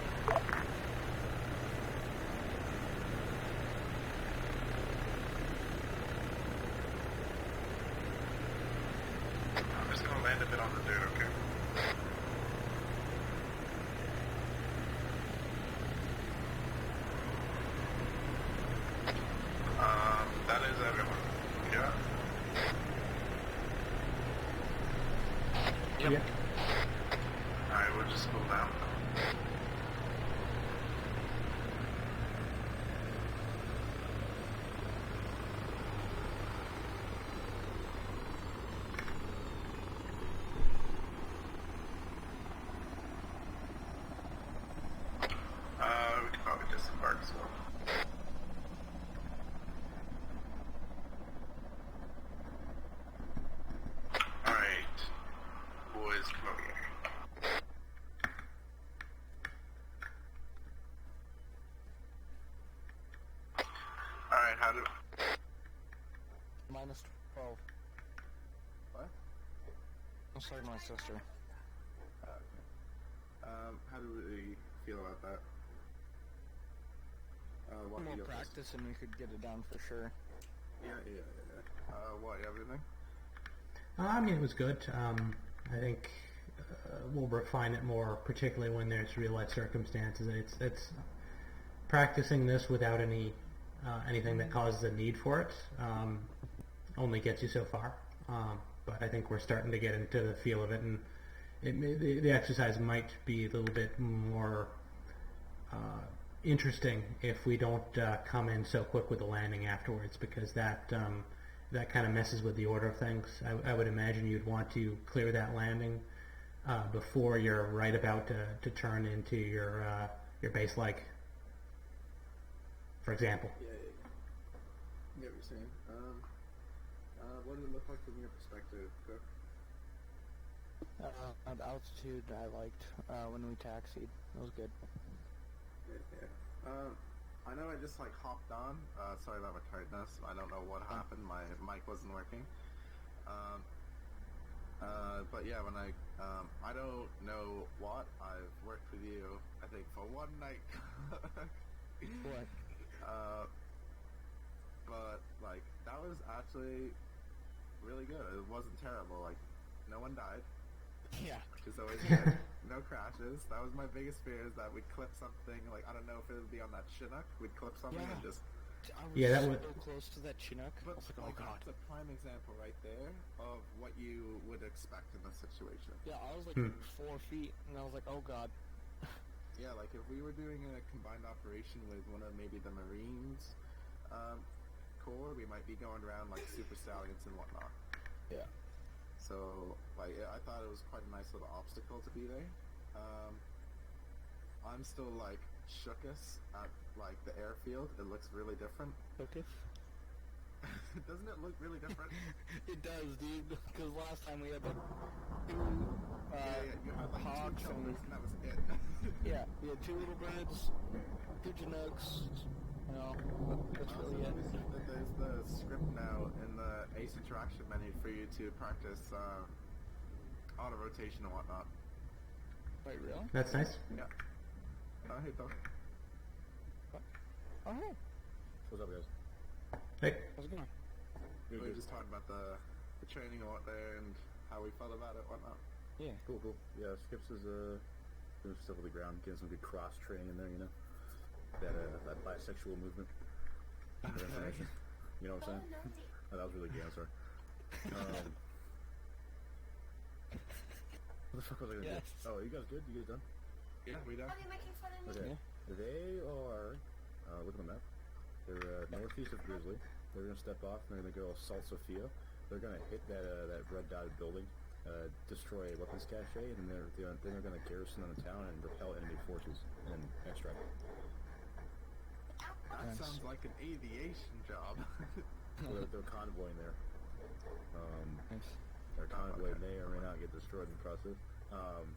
I'm just gonna land a bit on the dirt, okay? That is everyone. Yeah? Yep. Yeah. Alright, we'll just go down. We could probably disembark as well. Alright. Boys, come over here. Alright, how do... Minus 12. What? I'm sorry, my sister. How do we feel about that? What More feels- practice and we could get it down for sure. Yeah. What, everything? I mean, it was good. I think we'll refine it more, particularly when there's real life circumstances. It's practicing this without anything that causes a need for it only gets you so far. But I think we're starting to get into the feel of it, and the exercise might be a little bit more interesting if we don't come in so quick with the landing afterwards, because that kind of messes with the order of things. I would imagine you'd want to clear that landing before you're right about to turn into your base leg, for example. Yeah. Get what you're saying. What did it look like from your perspective, Cook? At altitude, I liked when we taxied. It was good. Yeah. I know I just hopped on. Sorry about my tiredness. I don't know what happened. My mic wasn't working. But yeah, when I don't know what. I've worked with you, I think, for one night. What? But that was actually really good. It wasn't terrible. No one died. Yeah. Which is always good. No crashes. That was my biggest fear, is that we'd clip something. I don't know if it would be on that Chinook. We'd clip something and Yeah. just... I was Yeah, that so would- close to that Chinook. I But was like, oh god. that's a prime example right there of what you would expect in this situation. Yeah, I was like 4 feet, and I was like, oh god. Yeah, if we were doing a combined operation with one of maybe the Marines Corps, we might be going around like Super Stallions and whatnot. Yeah. So, I thought it was quite a nice little obstacle to be there. I'm still, shookest at, the airfield. It looks really different. Okay. Doesn't it look really different? It does, dude. Because last time we had like two You had, hogs two children, and that was it. yeah, we had 2 little birds, 2 Chinooks. You know, that's really it. That there's the script now in the Ace Interaction menu for you to practice auto rotation and whatnot. Wait, really? That's nice. Yeah. Hey, Doc. Oh, hey. What's up, guys? Hey. How's it going? We were just talking about the training and what there and how we felt about it, whatnot. Yeah. Cool. Yeah, Skips is doing stuff with the ground, getting some good cross training in there, you know. That bisexual movement. You know what I'm saying? Oh, that was really gay, I'm sorry. What the fuck was I gonna do? Oh, you guys good? You guys done? Yeah, we done. Okay. Yeah. They are, look at the map. They're northeast of Grizzly. They're gonna step off and they're gonna go Salt Sophia. They're gonna hit that red dotted building, destroy a weapons cache, and then they're gonna garrison on the town and repel enemy forces and extract. That sounds like an aviation job. So they're convoying there. Nice. Their convoy may or may not get destroyed in the process. I'll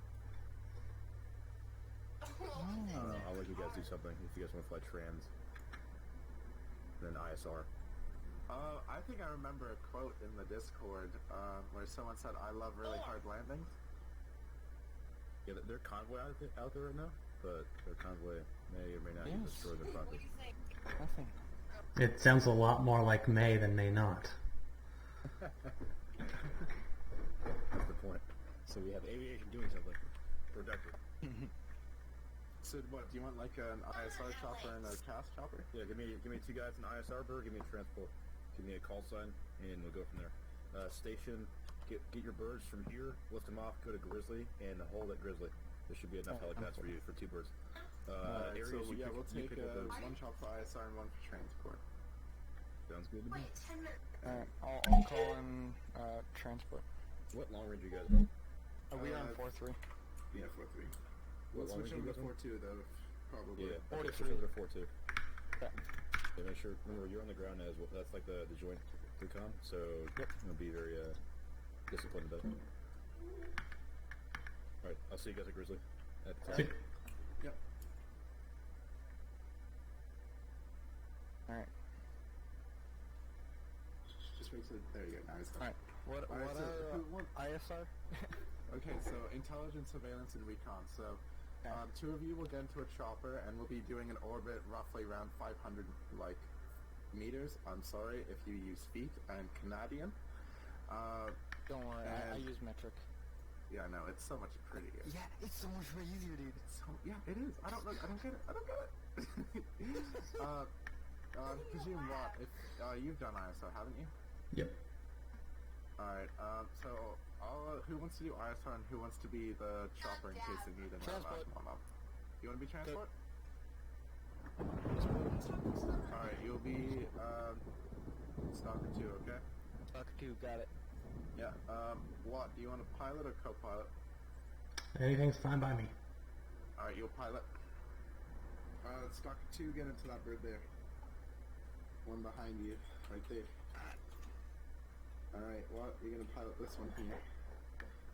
let you guys do something if you guys want to fly trans. Then ISR. I think I remember a quote in the Discord where someone said, "I love really hard landings." Yeah, their convoy out there right now, but their convoy may or may not get destroyed in the process. Nothing. It sounds a lot more like may than may not. That's the point. So we have aviation doing something productive. So what, do you want like an ISR chopper and a task chopper? Yeah, give me 2 guys in ISR bird, give me a transport. Give me a call sign, and we'll go from there. Station, get your birds from here, lift them off, go to Grizzly, and hold at Grizzly. There should be enough helipads for you, for 2 birds. Areas so yeah, we'll take 1 chop for ISR and 1 for transport. Sounds good to me. Alright, I'll call in transport. What long range you guys on? Are we on 4-3? Yeah, 4-3. What We'll long switch range over you to guys 4-2 though, probably. Yeah, 43. switch over to 4-2. Okay. Yeah, make sure, remember, you're on the ground as well. That's like the joint recon, so you'll be very disciplined about it. Alright, I'll see you guys at Grizzly. At the time. Yep. Alright. Just wait till, there you go, now it's done. Alright. What Alright, so are who wants- ISR? Okay, so intelligence, surveillance, and recon. So, 2 of you will get into a chopper, and we'll be doing an orbit roughly around 500 meters. I'm sorry if you use feet. I'm Canadian. Don't worry, I and- use metric. Yeah, I know, it's so much prettier. Yeah, it's so much more easier, dude. Yeah, it is. I don't get it. Presume what? If you've done ISR, haven't you? Yep. Alright, so who wants to do ISR and who wants to be the chopper in case they need another Transport. one up? You want to be transport? Alright, you'll be Stalker 2, okay? Stalker 2, got it. Yeah, what? Do you want a pilot or co-pilot? Anything's fine by me. Alright, you'll pilot. Stalker 2, get into that bird there. One behind you, right there. Alright, what? You're gonna pilot this one here.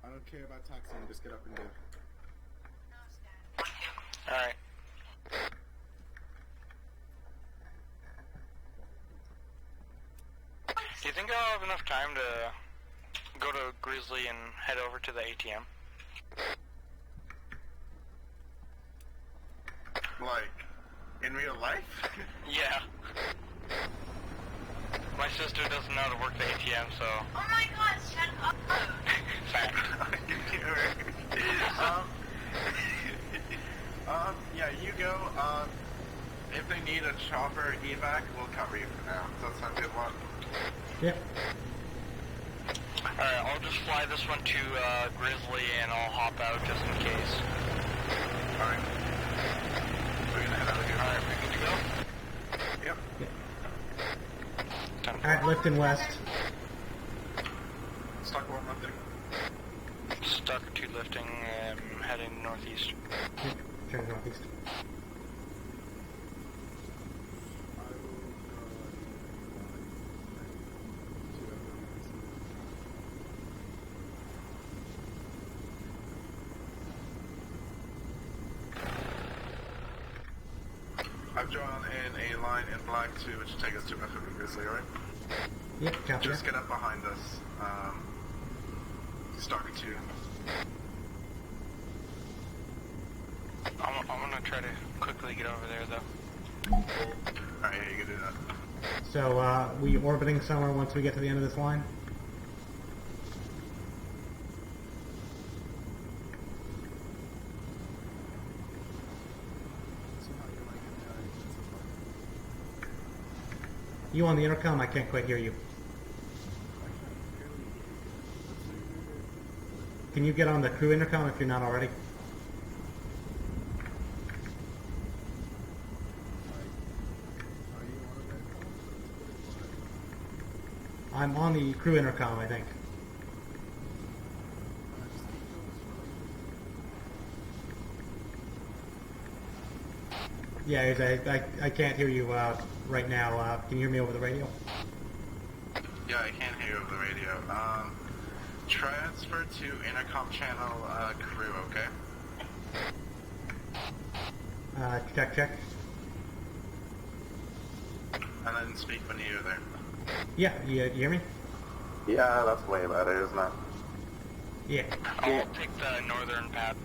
I don't care about taxiing, just get up and go. Alright. Do you think I'll have enough time to go to Grizzly and head over to the ATM? Like, in real life? Yeah. My sister doesn't know how to work the ATM, so... Oh my god, shut up! Fact. Yeah, you go. If they need a chopper evac, we'll cover you for now. Does that sound good, one? Yep. Alright, I'll just fly this one to Grizzly and I'll hop out just in case. Alright. We're gonna head out of here. Alright, we good to go? Yep. Alright, lifting west. Stock 1 lifting. Stalker 2 lifting and heading northeast. Yep. Turn northeast. I've drawn in a line in black 2, which will take us to Metro Grizzly, alright? Yep, copy Just that. get up behind us. Stalker 2. I'm gonna try to quickly get over there, though. Alright, yeah, you can do that. So, we orbiting somewhere once we get to the end of this line? You on the intercom? I can't quite hear you. Can you get on the crew intercom if you're not already? I'm on the crew intercom, I think. Yeah, I can't hear you right now. Can you hear me over the radio? Yeah, I can hear you over the radio. Transfer to intercom channel crew, okay? Check. And then speak when you're there. Yeah, you hear me? Yeah, that's way better, isn't it? Yeah. I'll take the northern path.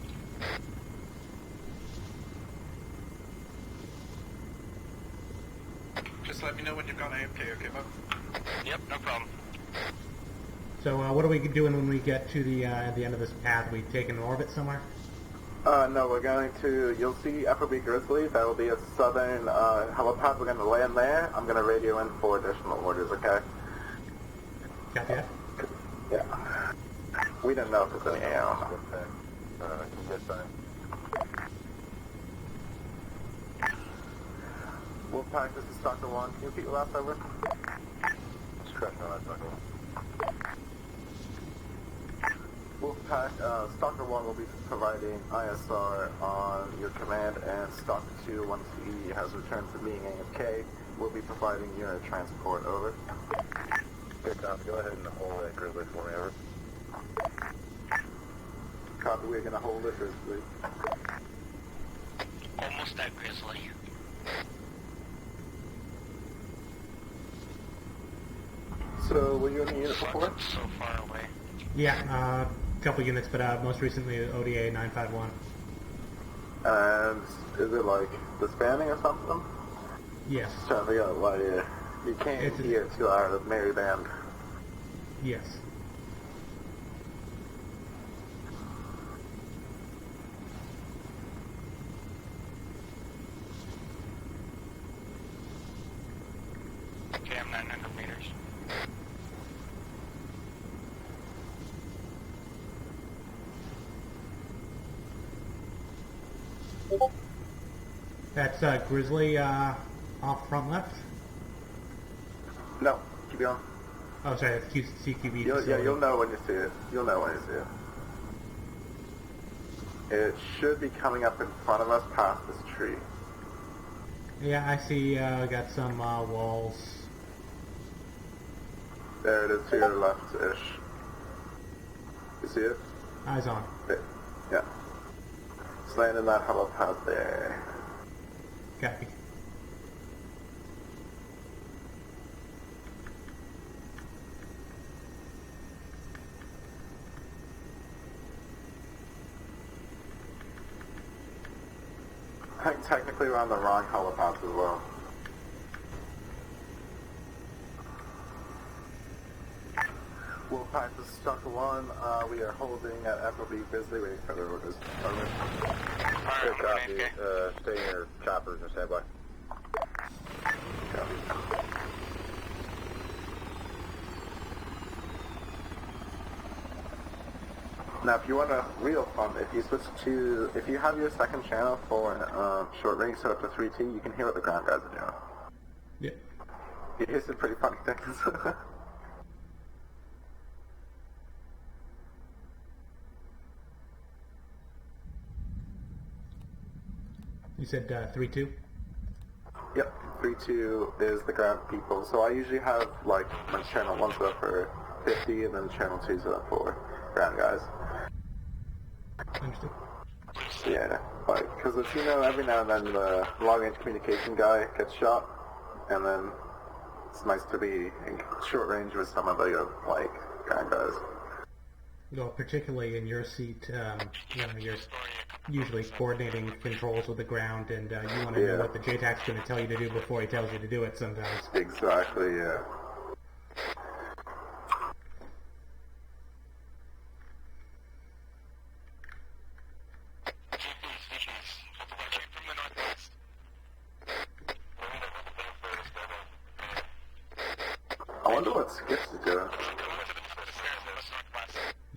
Just let me know when you've got AMK, okay, bud? Yep, no problem. So what are we doing when we get to the end of this path? We taking an orbit somewhere? No, we're going to, you'll see FOB Grizzly. That will be a southern helipad. We're going to land there. I'm going to radio in for additional orders, okay? Copy that. Yeah. We didn't know if there's any air on Wolfpack, this is Dr. 1. Can you repeat your last over? Just correct on that, Dr. 1. Wolfpack, Stalker 1 will be providing ISR on your command, and Stalker 2, once he has returned to being AFK, will be providing your transport, over. Good copy, go ahead and hold that Grizzly for me, over. Copy, we're going to hold it, Grizzly. Almost at Grizzly. So, were you in the unit before? So far away. Yeah, a couple units, but most recently ODA 951. And is it like disbanding or something? Yes. Just trying to figure out why you can't hear too loud of Mary Band. Yes. Okay, I'm 900 meters. That's Grizzly off front left. No, keep going. Oh, sorry, that's CQB. You'll know when you see it. You'll know when you see it. It should be coming up in front of us past this tree. Yeah, I see. Got some walls. There it is to your left-ish. You see it? Eyes on. Yeah. It's landing that helipad there. Copy. I think technically we're on the wrong helipads as well. Wolfpack, this is Dr. 1. We are holding at FOB Grizzly, waiting for the orders. Good copy. Stay in your choppers and stand by. Copy. Now, if you want a real fun, if you have your second channel for short range set up to 3T, you can hear what the ground guys are doing. Yeah. You hear some pretty funny things. You said 3-2? Yep, 3-2 is the ground people. So I usually have, like, my channel 1's up for 50, and then channel 2's up for ground guys. Understood. Yeah, like, because it's, every now and then the long-range communication guy gets shot, and then it's nice to be in short range with some of the, like, ground guys. Well, particularly in your seat, you're usually coordinating controls with the ground, and you want to know what the JTAC's going to tell you to do before he tells you to do it sometimes. Exactly, yeah. I wonder what Skips is doing.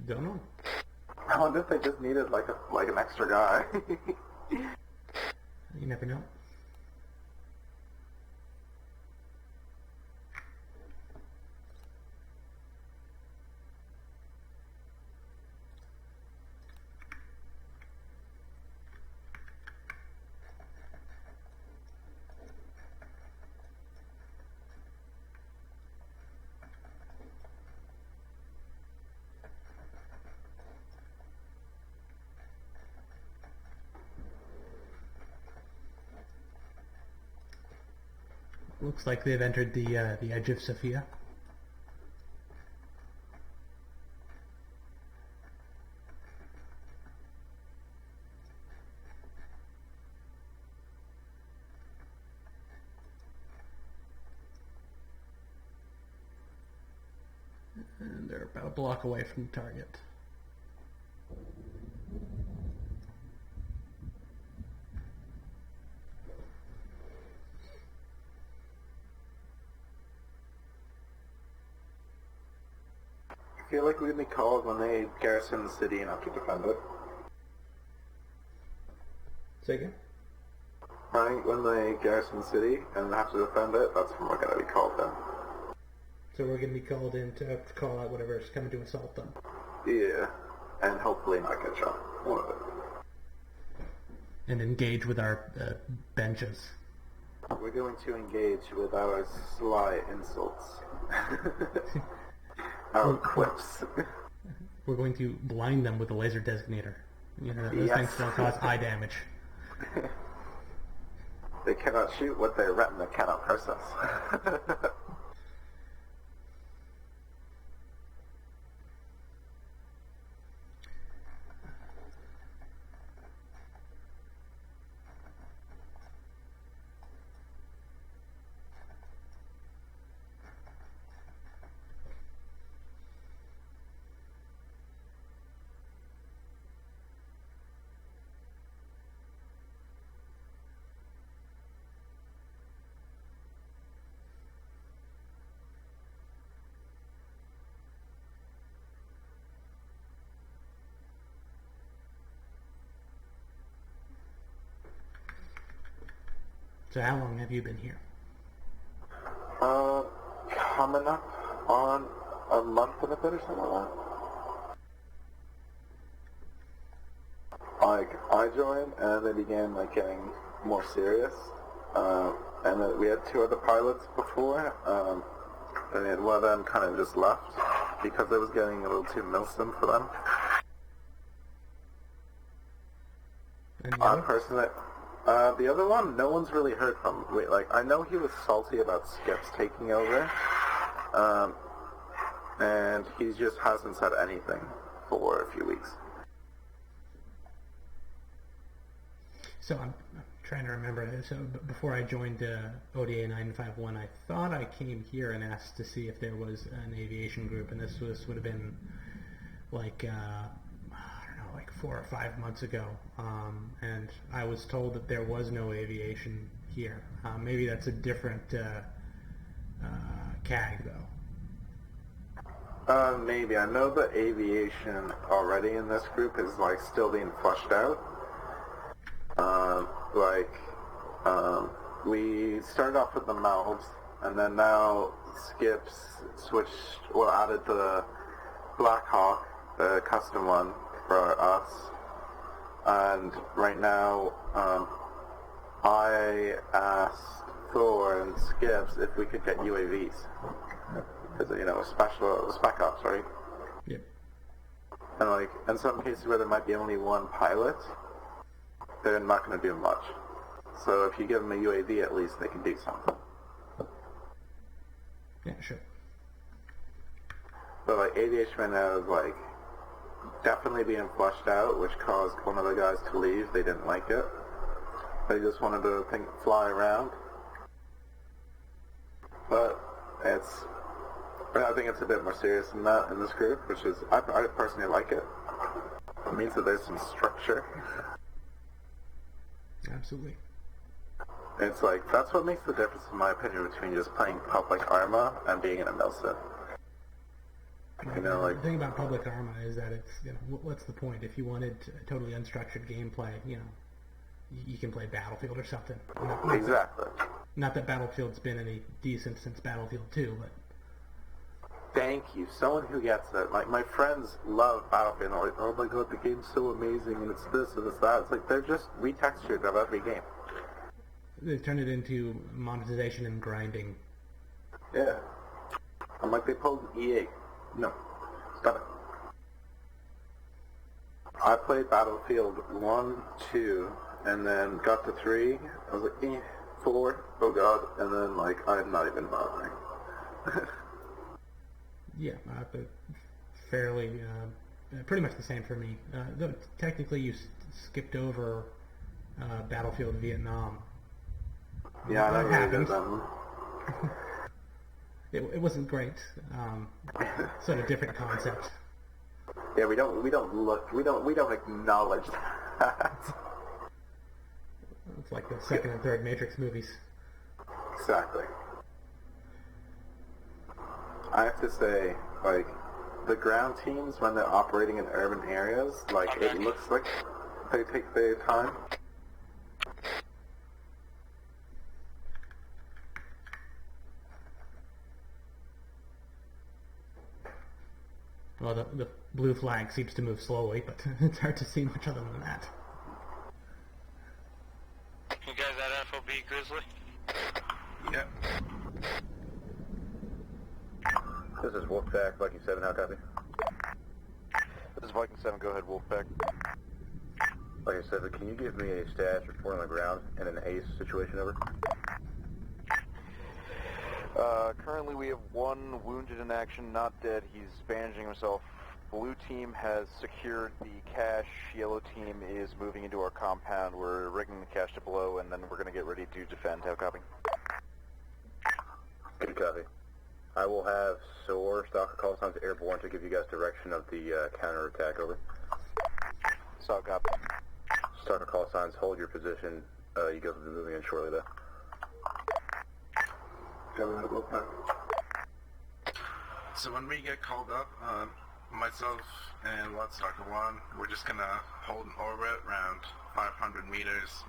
Don't know. I wonder if they just needed like an extra guy. You never know. Looks like they've entered the edge of Sophia. And they're about a block away from the target. I feel like we're gonna be called when they garrison the city and have to defend it. Say again? Right, when they garrison the city and have to defend it, that's when we're gonna be called then. So we're going to be called in to call out whatever's coming to assault them. Yeah, and hopefully not get shot. One of it. And engage with our benches. We're going to engage with our sly insults. Our quips. We're going to blind them with the laser designator. You know, those things don't cause eye damage. They cannot shoot what their retina cannot process. So how long have you been here? Coming up on a month and a bit or something like that. Like, I joined and they began like getting more serious. And then we had two other pilots before, and one of them kind of just left because it was getting a little too milsim for them. Personally, the other one, no one's really heard from. Like, I know he was salty about Skips taking over, and he just hasn't said anything for a few weeks. So I'm trying to remember. So before I joined ODA 951, I thought I came here and asked to see if there was an aviation group, and this would have been like like 4 or 5 months ago, and I was told that there was no aviation here. Maybe that's a different CAG though. Maybe. I know the aviation already in this group is like still being flushed out. We started off with the mouths, and then now Skips added the Black Hawk, the custom one for us. And right now, I asked Thor and Skips if we could get UAVs. Because, spec ops, right? Yep. And like, in some cases where there might be only one pilot, they're not going to do much. So if you give them a UAV, at least they can do something. Yeah, sure. But like, aviation right now is like definitely being flushed out, which caused one of the guys to leave. They didn't like it. They just wanted to fly around. But I think it's a bit more serious than that in this group, which is, I personally like it. It means that there's some structure. Absolutely. It's like, that's what makes the difference, in my opinion, between just playing public Arma and being in a Milsim. You know, like, the thing about public Arma is that it's, you know, what's the point? If you wanted totally unstructured gameplay, you know, you can play Battlefield or something. Exactly. Not that Battlefield's been any decent since Battlefield 2, but... Thank you. Someone who gets it. Like, my friends love Battlefield. They're like, oh my god, the game's so amazing, and it's this and it's that. It's like, they're just retextured of every game. They've turned it into monetization and grinding. Yeah. I'm like, they pulled EA. No. Stop it. I played Battlefield 1, 2, and then got to 3. I was like, 4, oh god, and then, like, I'm not even bothering. Yeah, but fairly, pretty much the same for me. Though technically you skipped over Battlefield Vietnam. Yeah, I that never really did happens. that one. It wasn't great. Sort of different concept. Yeah, we don't acknowledge that. It's like the second and third Matrix movies. Exactly. I have to say, like, the ground teams, when they're operating in urban areas, like, it looks like they take their time. Well, the blue flag seems to move slowly, but it's hard to see much other than that. You guys at FOB Grizzly? Yeah. This is Wolfpack, Viking 7, how copy? This is Viking 7, go ahead, Wolfpack. Viking 7, can you give me a status report on the ground and an ACE situation, over? Currently we have one wounded in action, not dead. He's bandaging himself. Blue team has secured the cache. Yellow team is moving into our compound. We're rigging the cache to blow, and then we're going to get ready to defend. How copy? Good copy. I will have SOAR, Stalker call signs airborne to give you guys direction of the counterattack, over. Solid copy. Stalker call signs, hold your position. You guys will be moving in shortly, though. So when we get called up, myself and Stalker 1, we're just gonna hold an orbit around 500 meters.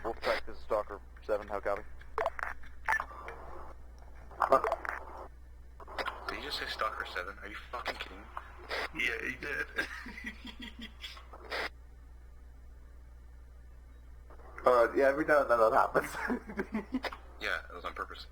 Wolfpack, this is Stalker 7, how copy? Did you just say Stalker 7? Are you fucking kidding me? Yeah, he did. Yeah, every now and then that happens. Yeah, it was on purpose.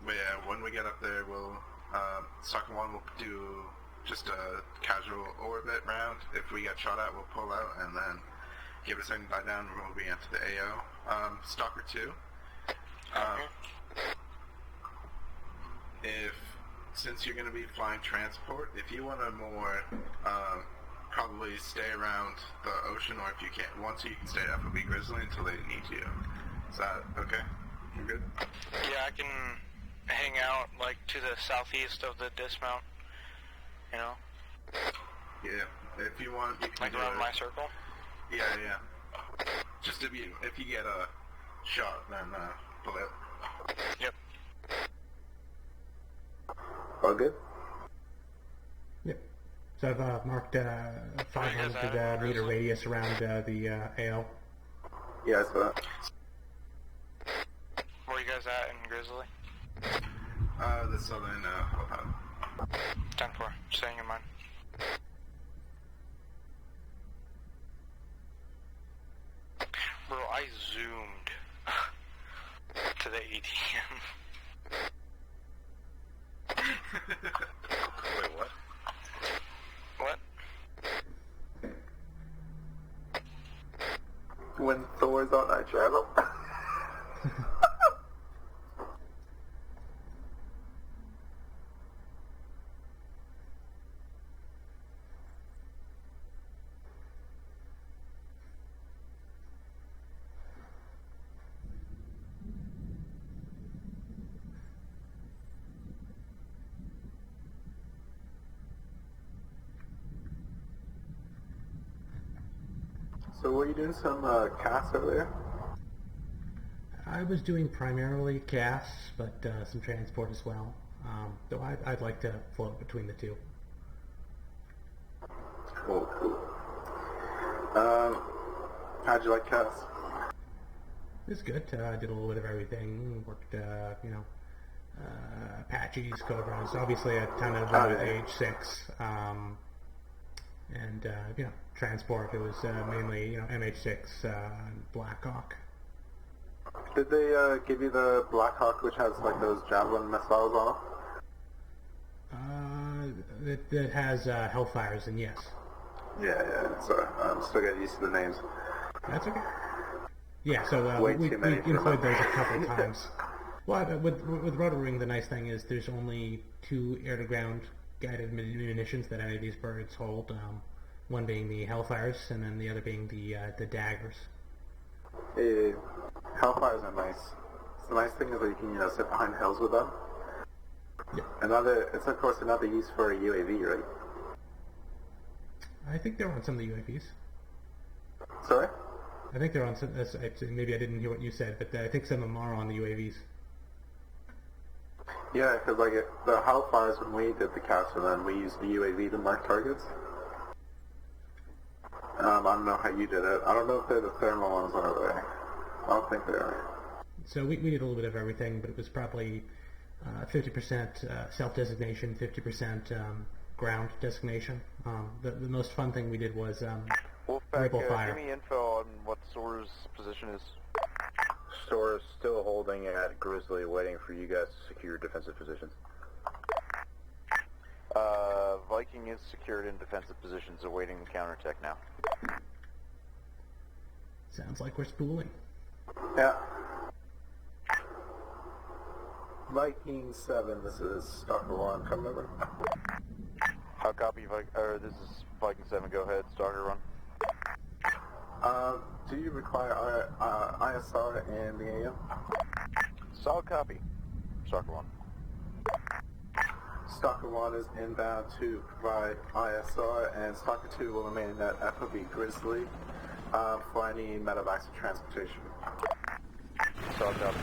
But yeah, when we get up there, we'll, Stalker 1 will do just a casual orbit round. If we get shot at, we'll pull out and then give a second die down and we'll be into the AO. Stalker 2. Since you're going to be flying transport, if you want to more, probably stay around the ocean, or if you can't, once you can stay at FOB Grizzly until they need you. Is that okay? You're good? Yeah, I can hang out, like, to the southeast of the dismount, you know? Yeah, if you want, you can like do around it. my circle? Yeah, yeah. Just if you get a shot, then, pull out. Yep. All good? Yep. So I've marked 500 meter radius around the AO. Yeah, I saw that. Where are you guys at in Grizzly? The southern, 10-4, staying in mind. Bro, I zoomed to the ATM. Wait, what? What? When Thor's on our channel. So were you doing some casts earlier? I was doing primarily casts, but some transport as well. Though I'd like to float between the two. Cool. How'd you like casts? It was good. I did a little bit of everything. Worked, Apaches, Cobras. Obviously a ton of H6. And transport. It was mainly MH6 and Blackhawk. Did they give you the Blackhawk, which has like those javelin missiles on it? It has Hellfires, and yes. Yeah. Sorry, I'm still getting used to the names. That's okay. Yeah, so we employed those a couple times. Well, with Rotoring, the nice thing is there's only 2 air-to-ground guided munitions that any of these birds hold. One being the Hellfires, and then the other being the daggers. Hellfires are nice. The nice thing is that you can sit behind hills with them. Yeah. It's of course another use for a UAV, right? I think they're on some of the UAVs. Sorry? I think they're on some. Maybe I didn't hear what you said, but I think some of them are on the UAVs. Yeah, because the Hellfires, when we did the cast for them, we used the UAV to mark targets. I don't know how you did it. I don't know if they're the thermal ones, are they? I don't think they are. So we did a little bit of everything, but it was probably 50% self-designation, 50% ground designation. The most fun thing we did was ripple fire. Give me info on what SOAR's position is. SOAR is still holding at Grizzly, waiting for you guys to secure defensive positions. Viking is secured in defensive positions, awaiting counterattack now. Sounds like we're spooling. Yeah. Viking 7, this is Stalker 1, come over. How copy, this is Viking 7, go ahead, Stalker 1. Do you require ISR and the AM? Solid copy, Stalker 1. Stalker 1 is inbound to provide ISR, and Stalker 2 will remain at FOB Grizzly for any medevacs transportation. Solid copy.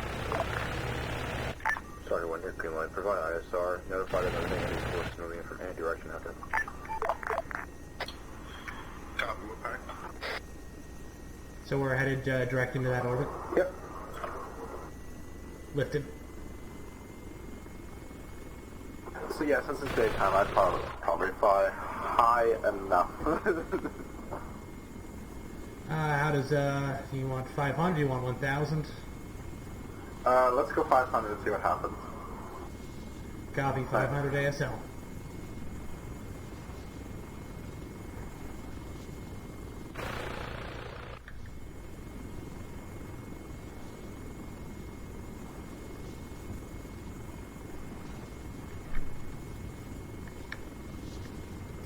Stalker 1 here, green line. Provide ISR. Notify them of any forces moving in from any direction out there. Copy, we're back. So we're headed direct into that orbit? Yep. Lifted. So yeah, since it's daytime, I'd probably fly high enough. How does, you want 500, you want 1,000? Let's go 500 and see what happens. Copy, 500 ASL.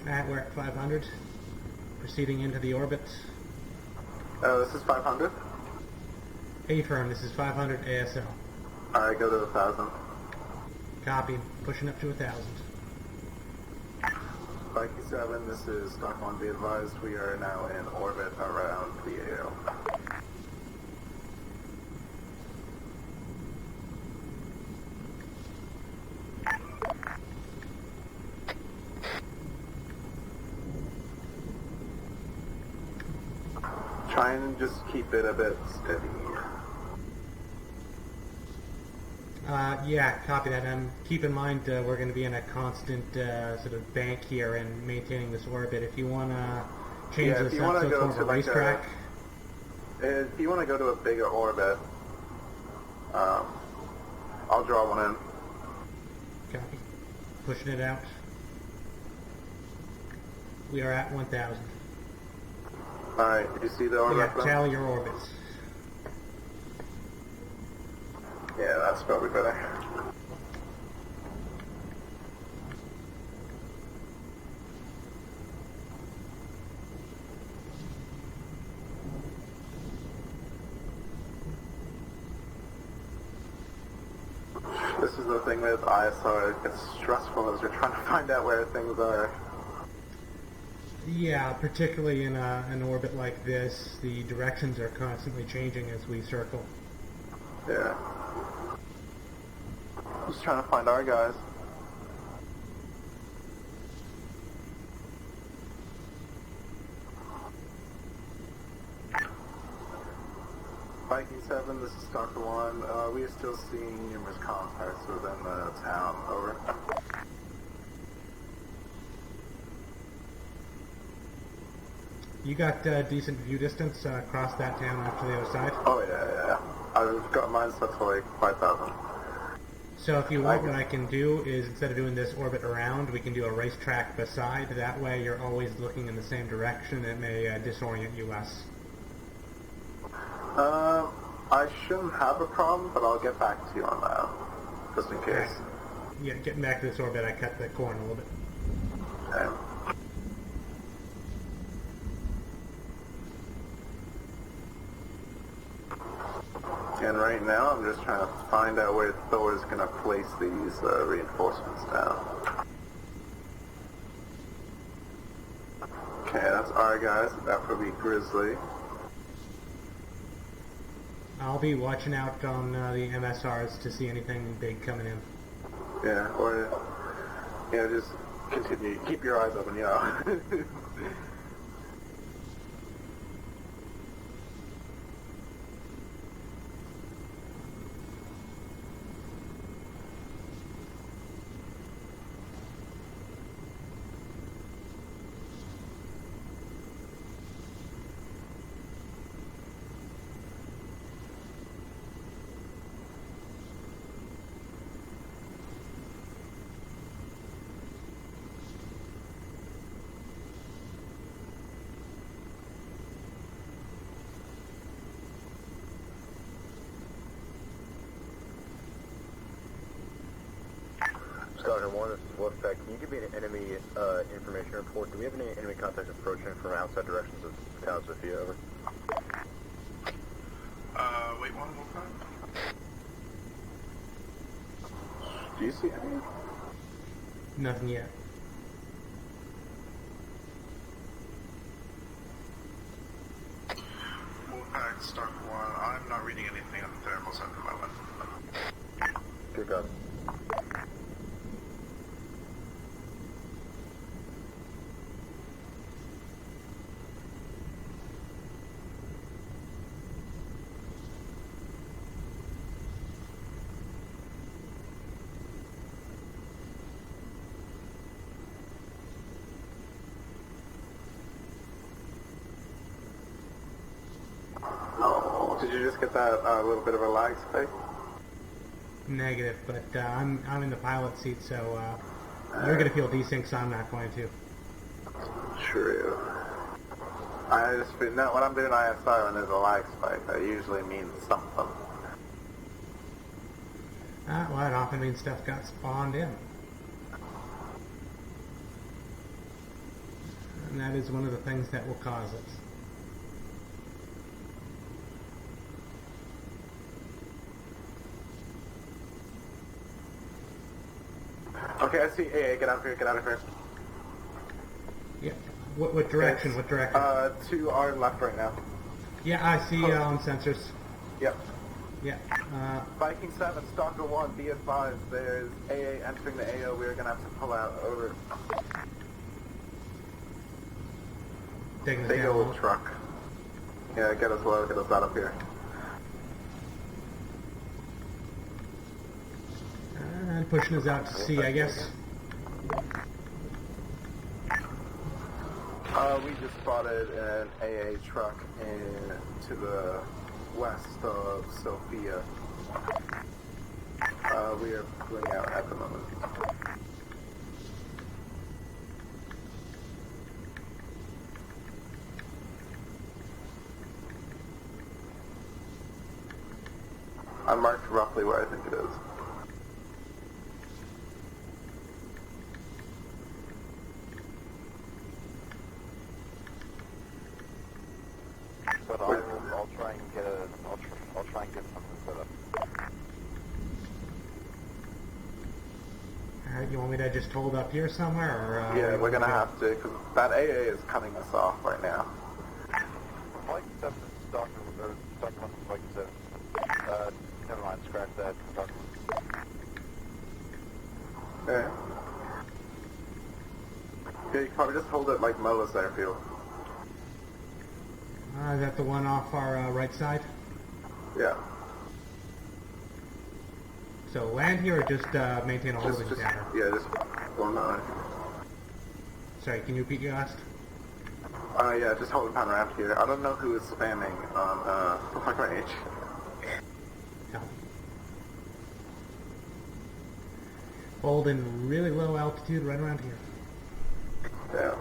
At work, 500. Proceeding into the orbit. This is 500. A-firm, this is 500 ASL. Alright, go to 1,000. Copy, pushing up to 1,000. Viking 7, this is Stock 1, be advised, we are now in orbit around the AO. Try and just keep it a bit steady. Yeah, copy that. Keep in mind we're going to be in a constant sort of bank here and maintaining this orbit. If you want to change this up so it's more of a racetrack. If you want to go to a bigger orbit, I'll draw one in. Copy. Pushing it out. We are at 1,000. Alright, did you see the orbit? Yeah, tally your orbits. Yeah, that's probably better. This is the thing with ISR, it gets stressful as you're trying to find out where things are. Yeah, particularly in an orbit like this, the directions are constantly changing as we circle. Yeah. Just trying to find our guys. Viking 7, this is Dr. 1. We are still seeing numerous contacts within the town. Over. You got decent view distance across that town off to the other side? Oh yeah. I've got mine set to like 5,000. So if you want, what I can do is, instead of doing this orbit around, we can do a racetrack beside. That way you're always looking in the same direction. It may disorient you less. I shouldn't have a problem, but I'll get back to you on that, just in case. Yeah, getting back to this orbit, I cut the corner a little bit. Okay. And right now, I'm just trying to find out where Thor is going to place these reinforcements down. Okay, that's our guys. That would be Grizzly. I'll be watching out on the MSRs to see anything big coming in. Yeah, or, just continue. Keep your eyes open, Sergeant 1, this is Wolfpack. Can you give me an enemy information report? Do we have any enemy contacts approaching from outside directions of Town Sophia? Over. Wait one more time. Do you see any? Nothing yet. Wolfpack, Stark 1, I'm not reading anything on the thermals at the moment. Good God. Oh, did you just get that little bit of a lag spike? Negative, but I'm in the pilot seat, so you're going to feel desync, so I'm not going to. True. I just feel, no, when I'm doing ISI when there's a lag spike, that usually means something. Well, it often means stuff got spawned in. And that is one of the things that will cause it. Okay, I see AA, get out of here. Yeah. What direction? What direction? To our left right now. Yeah, I see on sensors. Yep. Yeah. Viking 7, Stalker 1, be advised, there's AA entering the AO, we're gonna have to pull out, over. Taking us They down. go with truck. Yeah, get us low, get us out of here. And pushing us out to sea, I guess. We just spotted an AA truck to the west of Sophia. We are pulling out at the moment. I marked roughly where I think it is. But I'll try and get I'll try and get something set up. Alright, you want me to just hold up here somewhere, or... Yeah, we're gonna have to, because that AA is cutting us off right now. Flight 7 is Dr. 1 Flight 7. Never mind, scratch that. Dr. Yeah. Yeah, you can probably just hold it like Moa's airfield. Is that the one off our right side? Yeah. So land here or just maintain a holding pattern? Yeah, just one minute. Sorry, can you repeat your last? Yeah, just hold the pattern around here. I don't know who is spamming on long range. No. Hold in really low altitude right around here. Yeah.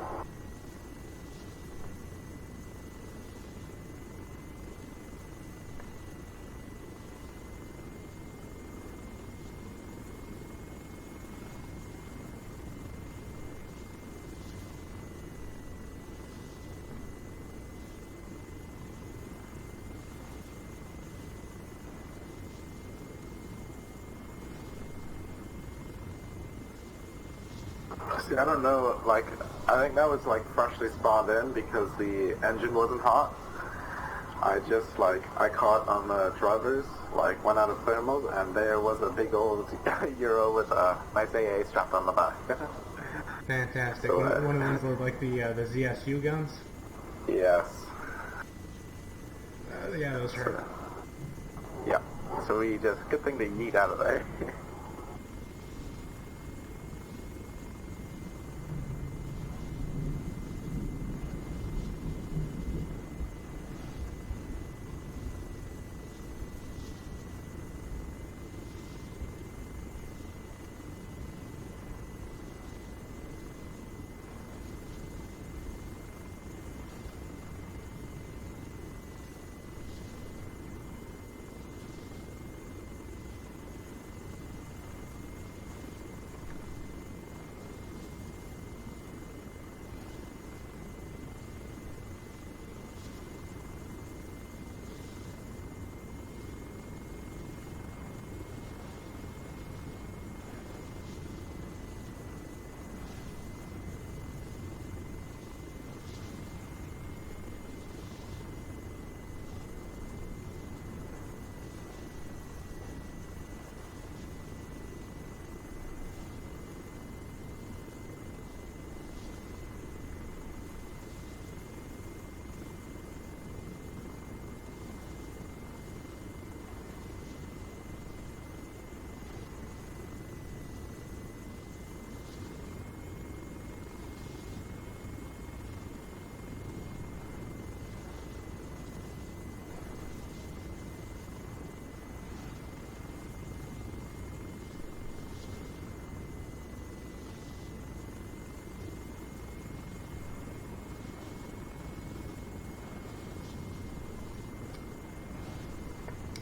See, I don't know, like, I think that was, like, freshly spawned in because the engine wasn't hot. I just, like, I caught on the drivers, like, went out of thermals, and there was a big old Euro with a nice AA strapped on the back. Fantastic. So, one of these look like the ZSU guns? Yes. Yeah, those hurt. Yeah. So we just, good thing they yeet out of there.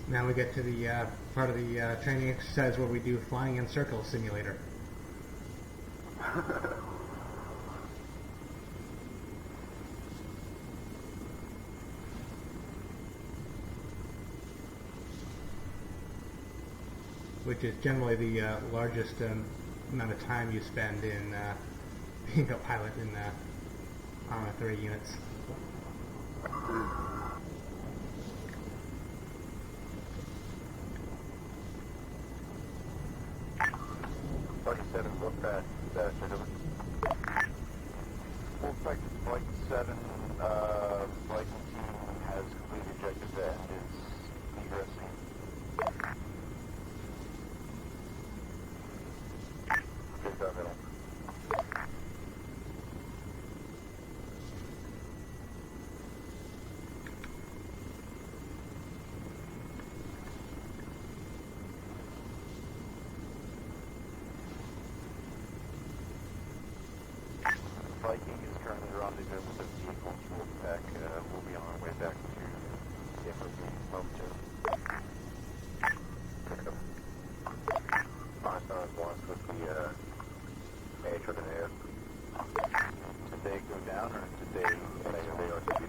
Now we get to the part of the training exercise where we do flying in circles simulator. Which is generally the largest amount of time you spend in being a pilot in Arma 3 units. Flight 7, go fast, faster. Full effect, Flight 7, flight team has completed objective and is egressing. Good job, Ellen. Viking is currently rendezvous with the vehicles. We'll be on our way back to the FOB momentarily. go down, or did they RTB?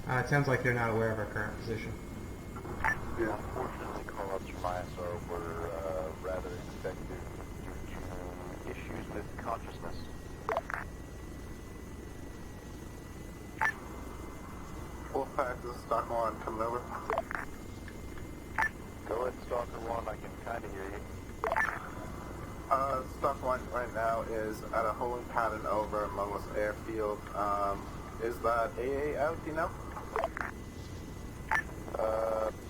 It sounds like they're not aware of our current position. Yeah. Unfortunately, call-ups from ISR were rather ineffective due to issues with consciousness. Wolfpack, this is Stalker 1 coming over. Go ahead, Stalker 1, I can kind of hear you. Stalker 1 right now is at a holding pattern over Mongos Airfield. Is that AA out, do you know?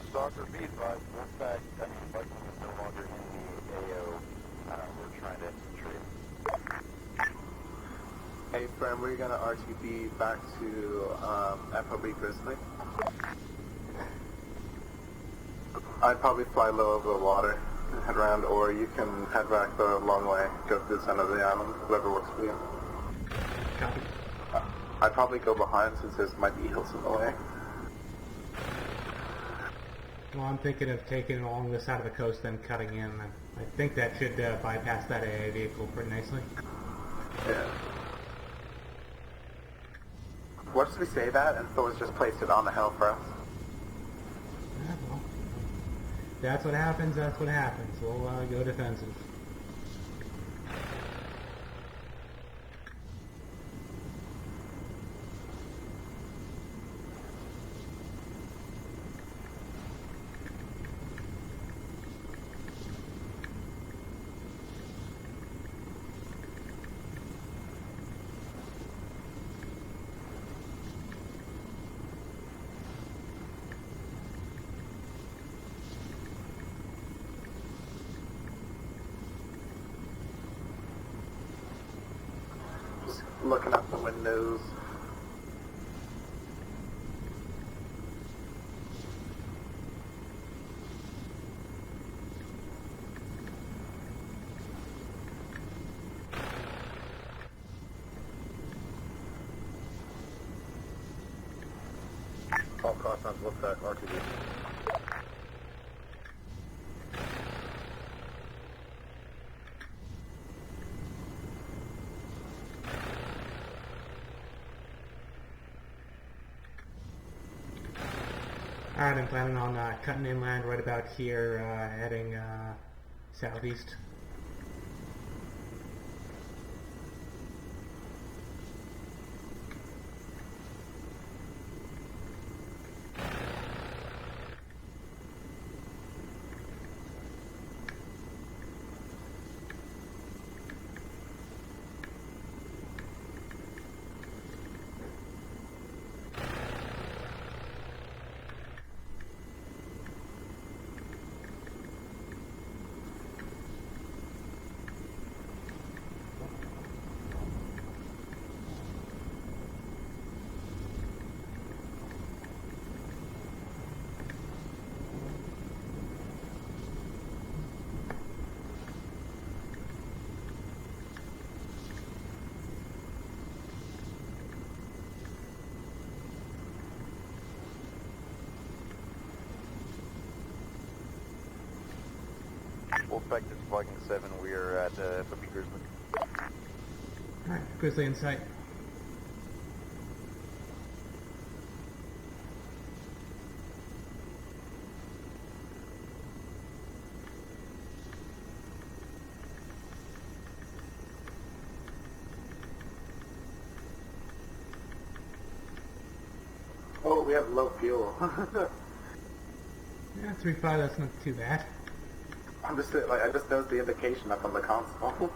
Stalker, be advised, Wolfpack, Viking is no longer in the AO. We're trying to infiltrate. Hey, friend, we're gonna RTB back to FOB Grizzly. I'd probably fly low over the water and head around, or you can head back the long way, go to the center of the island, whatever works for you. Copy. I'd probably go behind since there might be hills in the way. Well, I'm thinking of taking along the side of the coast, then cutting in. I think that should bypass that AA vehicle pretty nicely. Yeah. What if we say that and Thor's just placed it on the hill for us? Yeah, well, that's what happens, that's what happens. We'll go defensive. Just looking up the windows. All costs on Wolfpack RTB. Alright, I'm planning on cutting inland right about here, heading southeast. Wolfpack, this is Viking 7, we are at FOB Grizzly. Alright, Grizzly in sight. Oh, we have low fuel. Yeah, 3-5, that's not too bad. I'm just like, I just noticed the indication up on the console.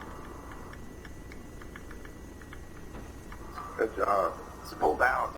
Good job. Just pull down.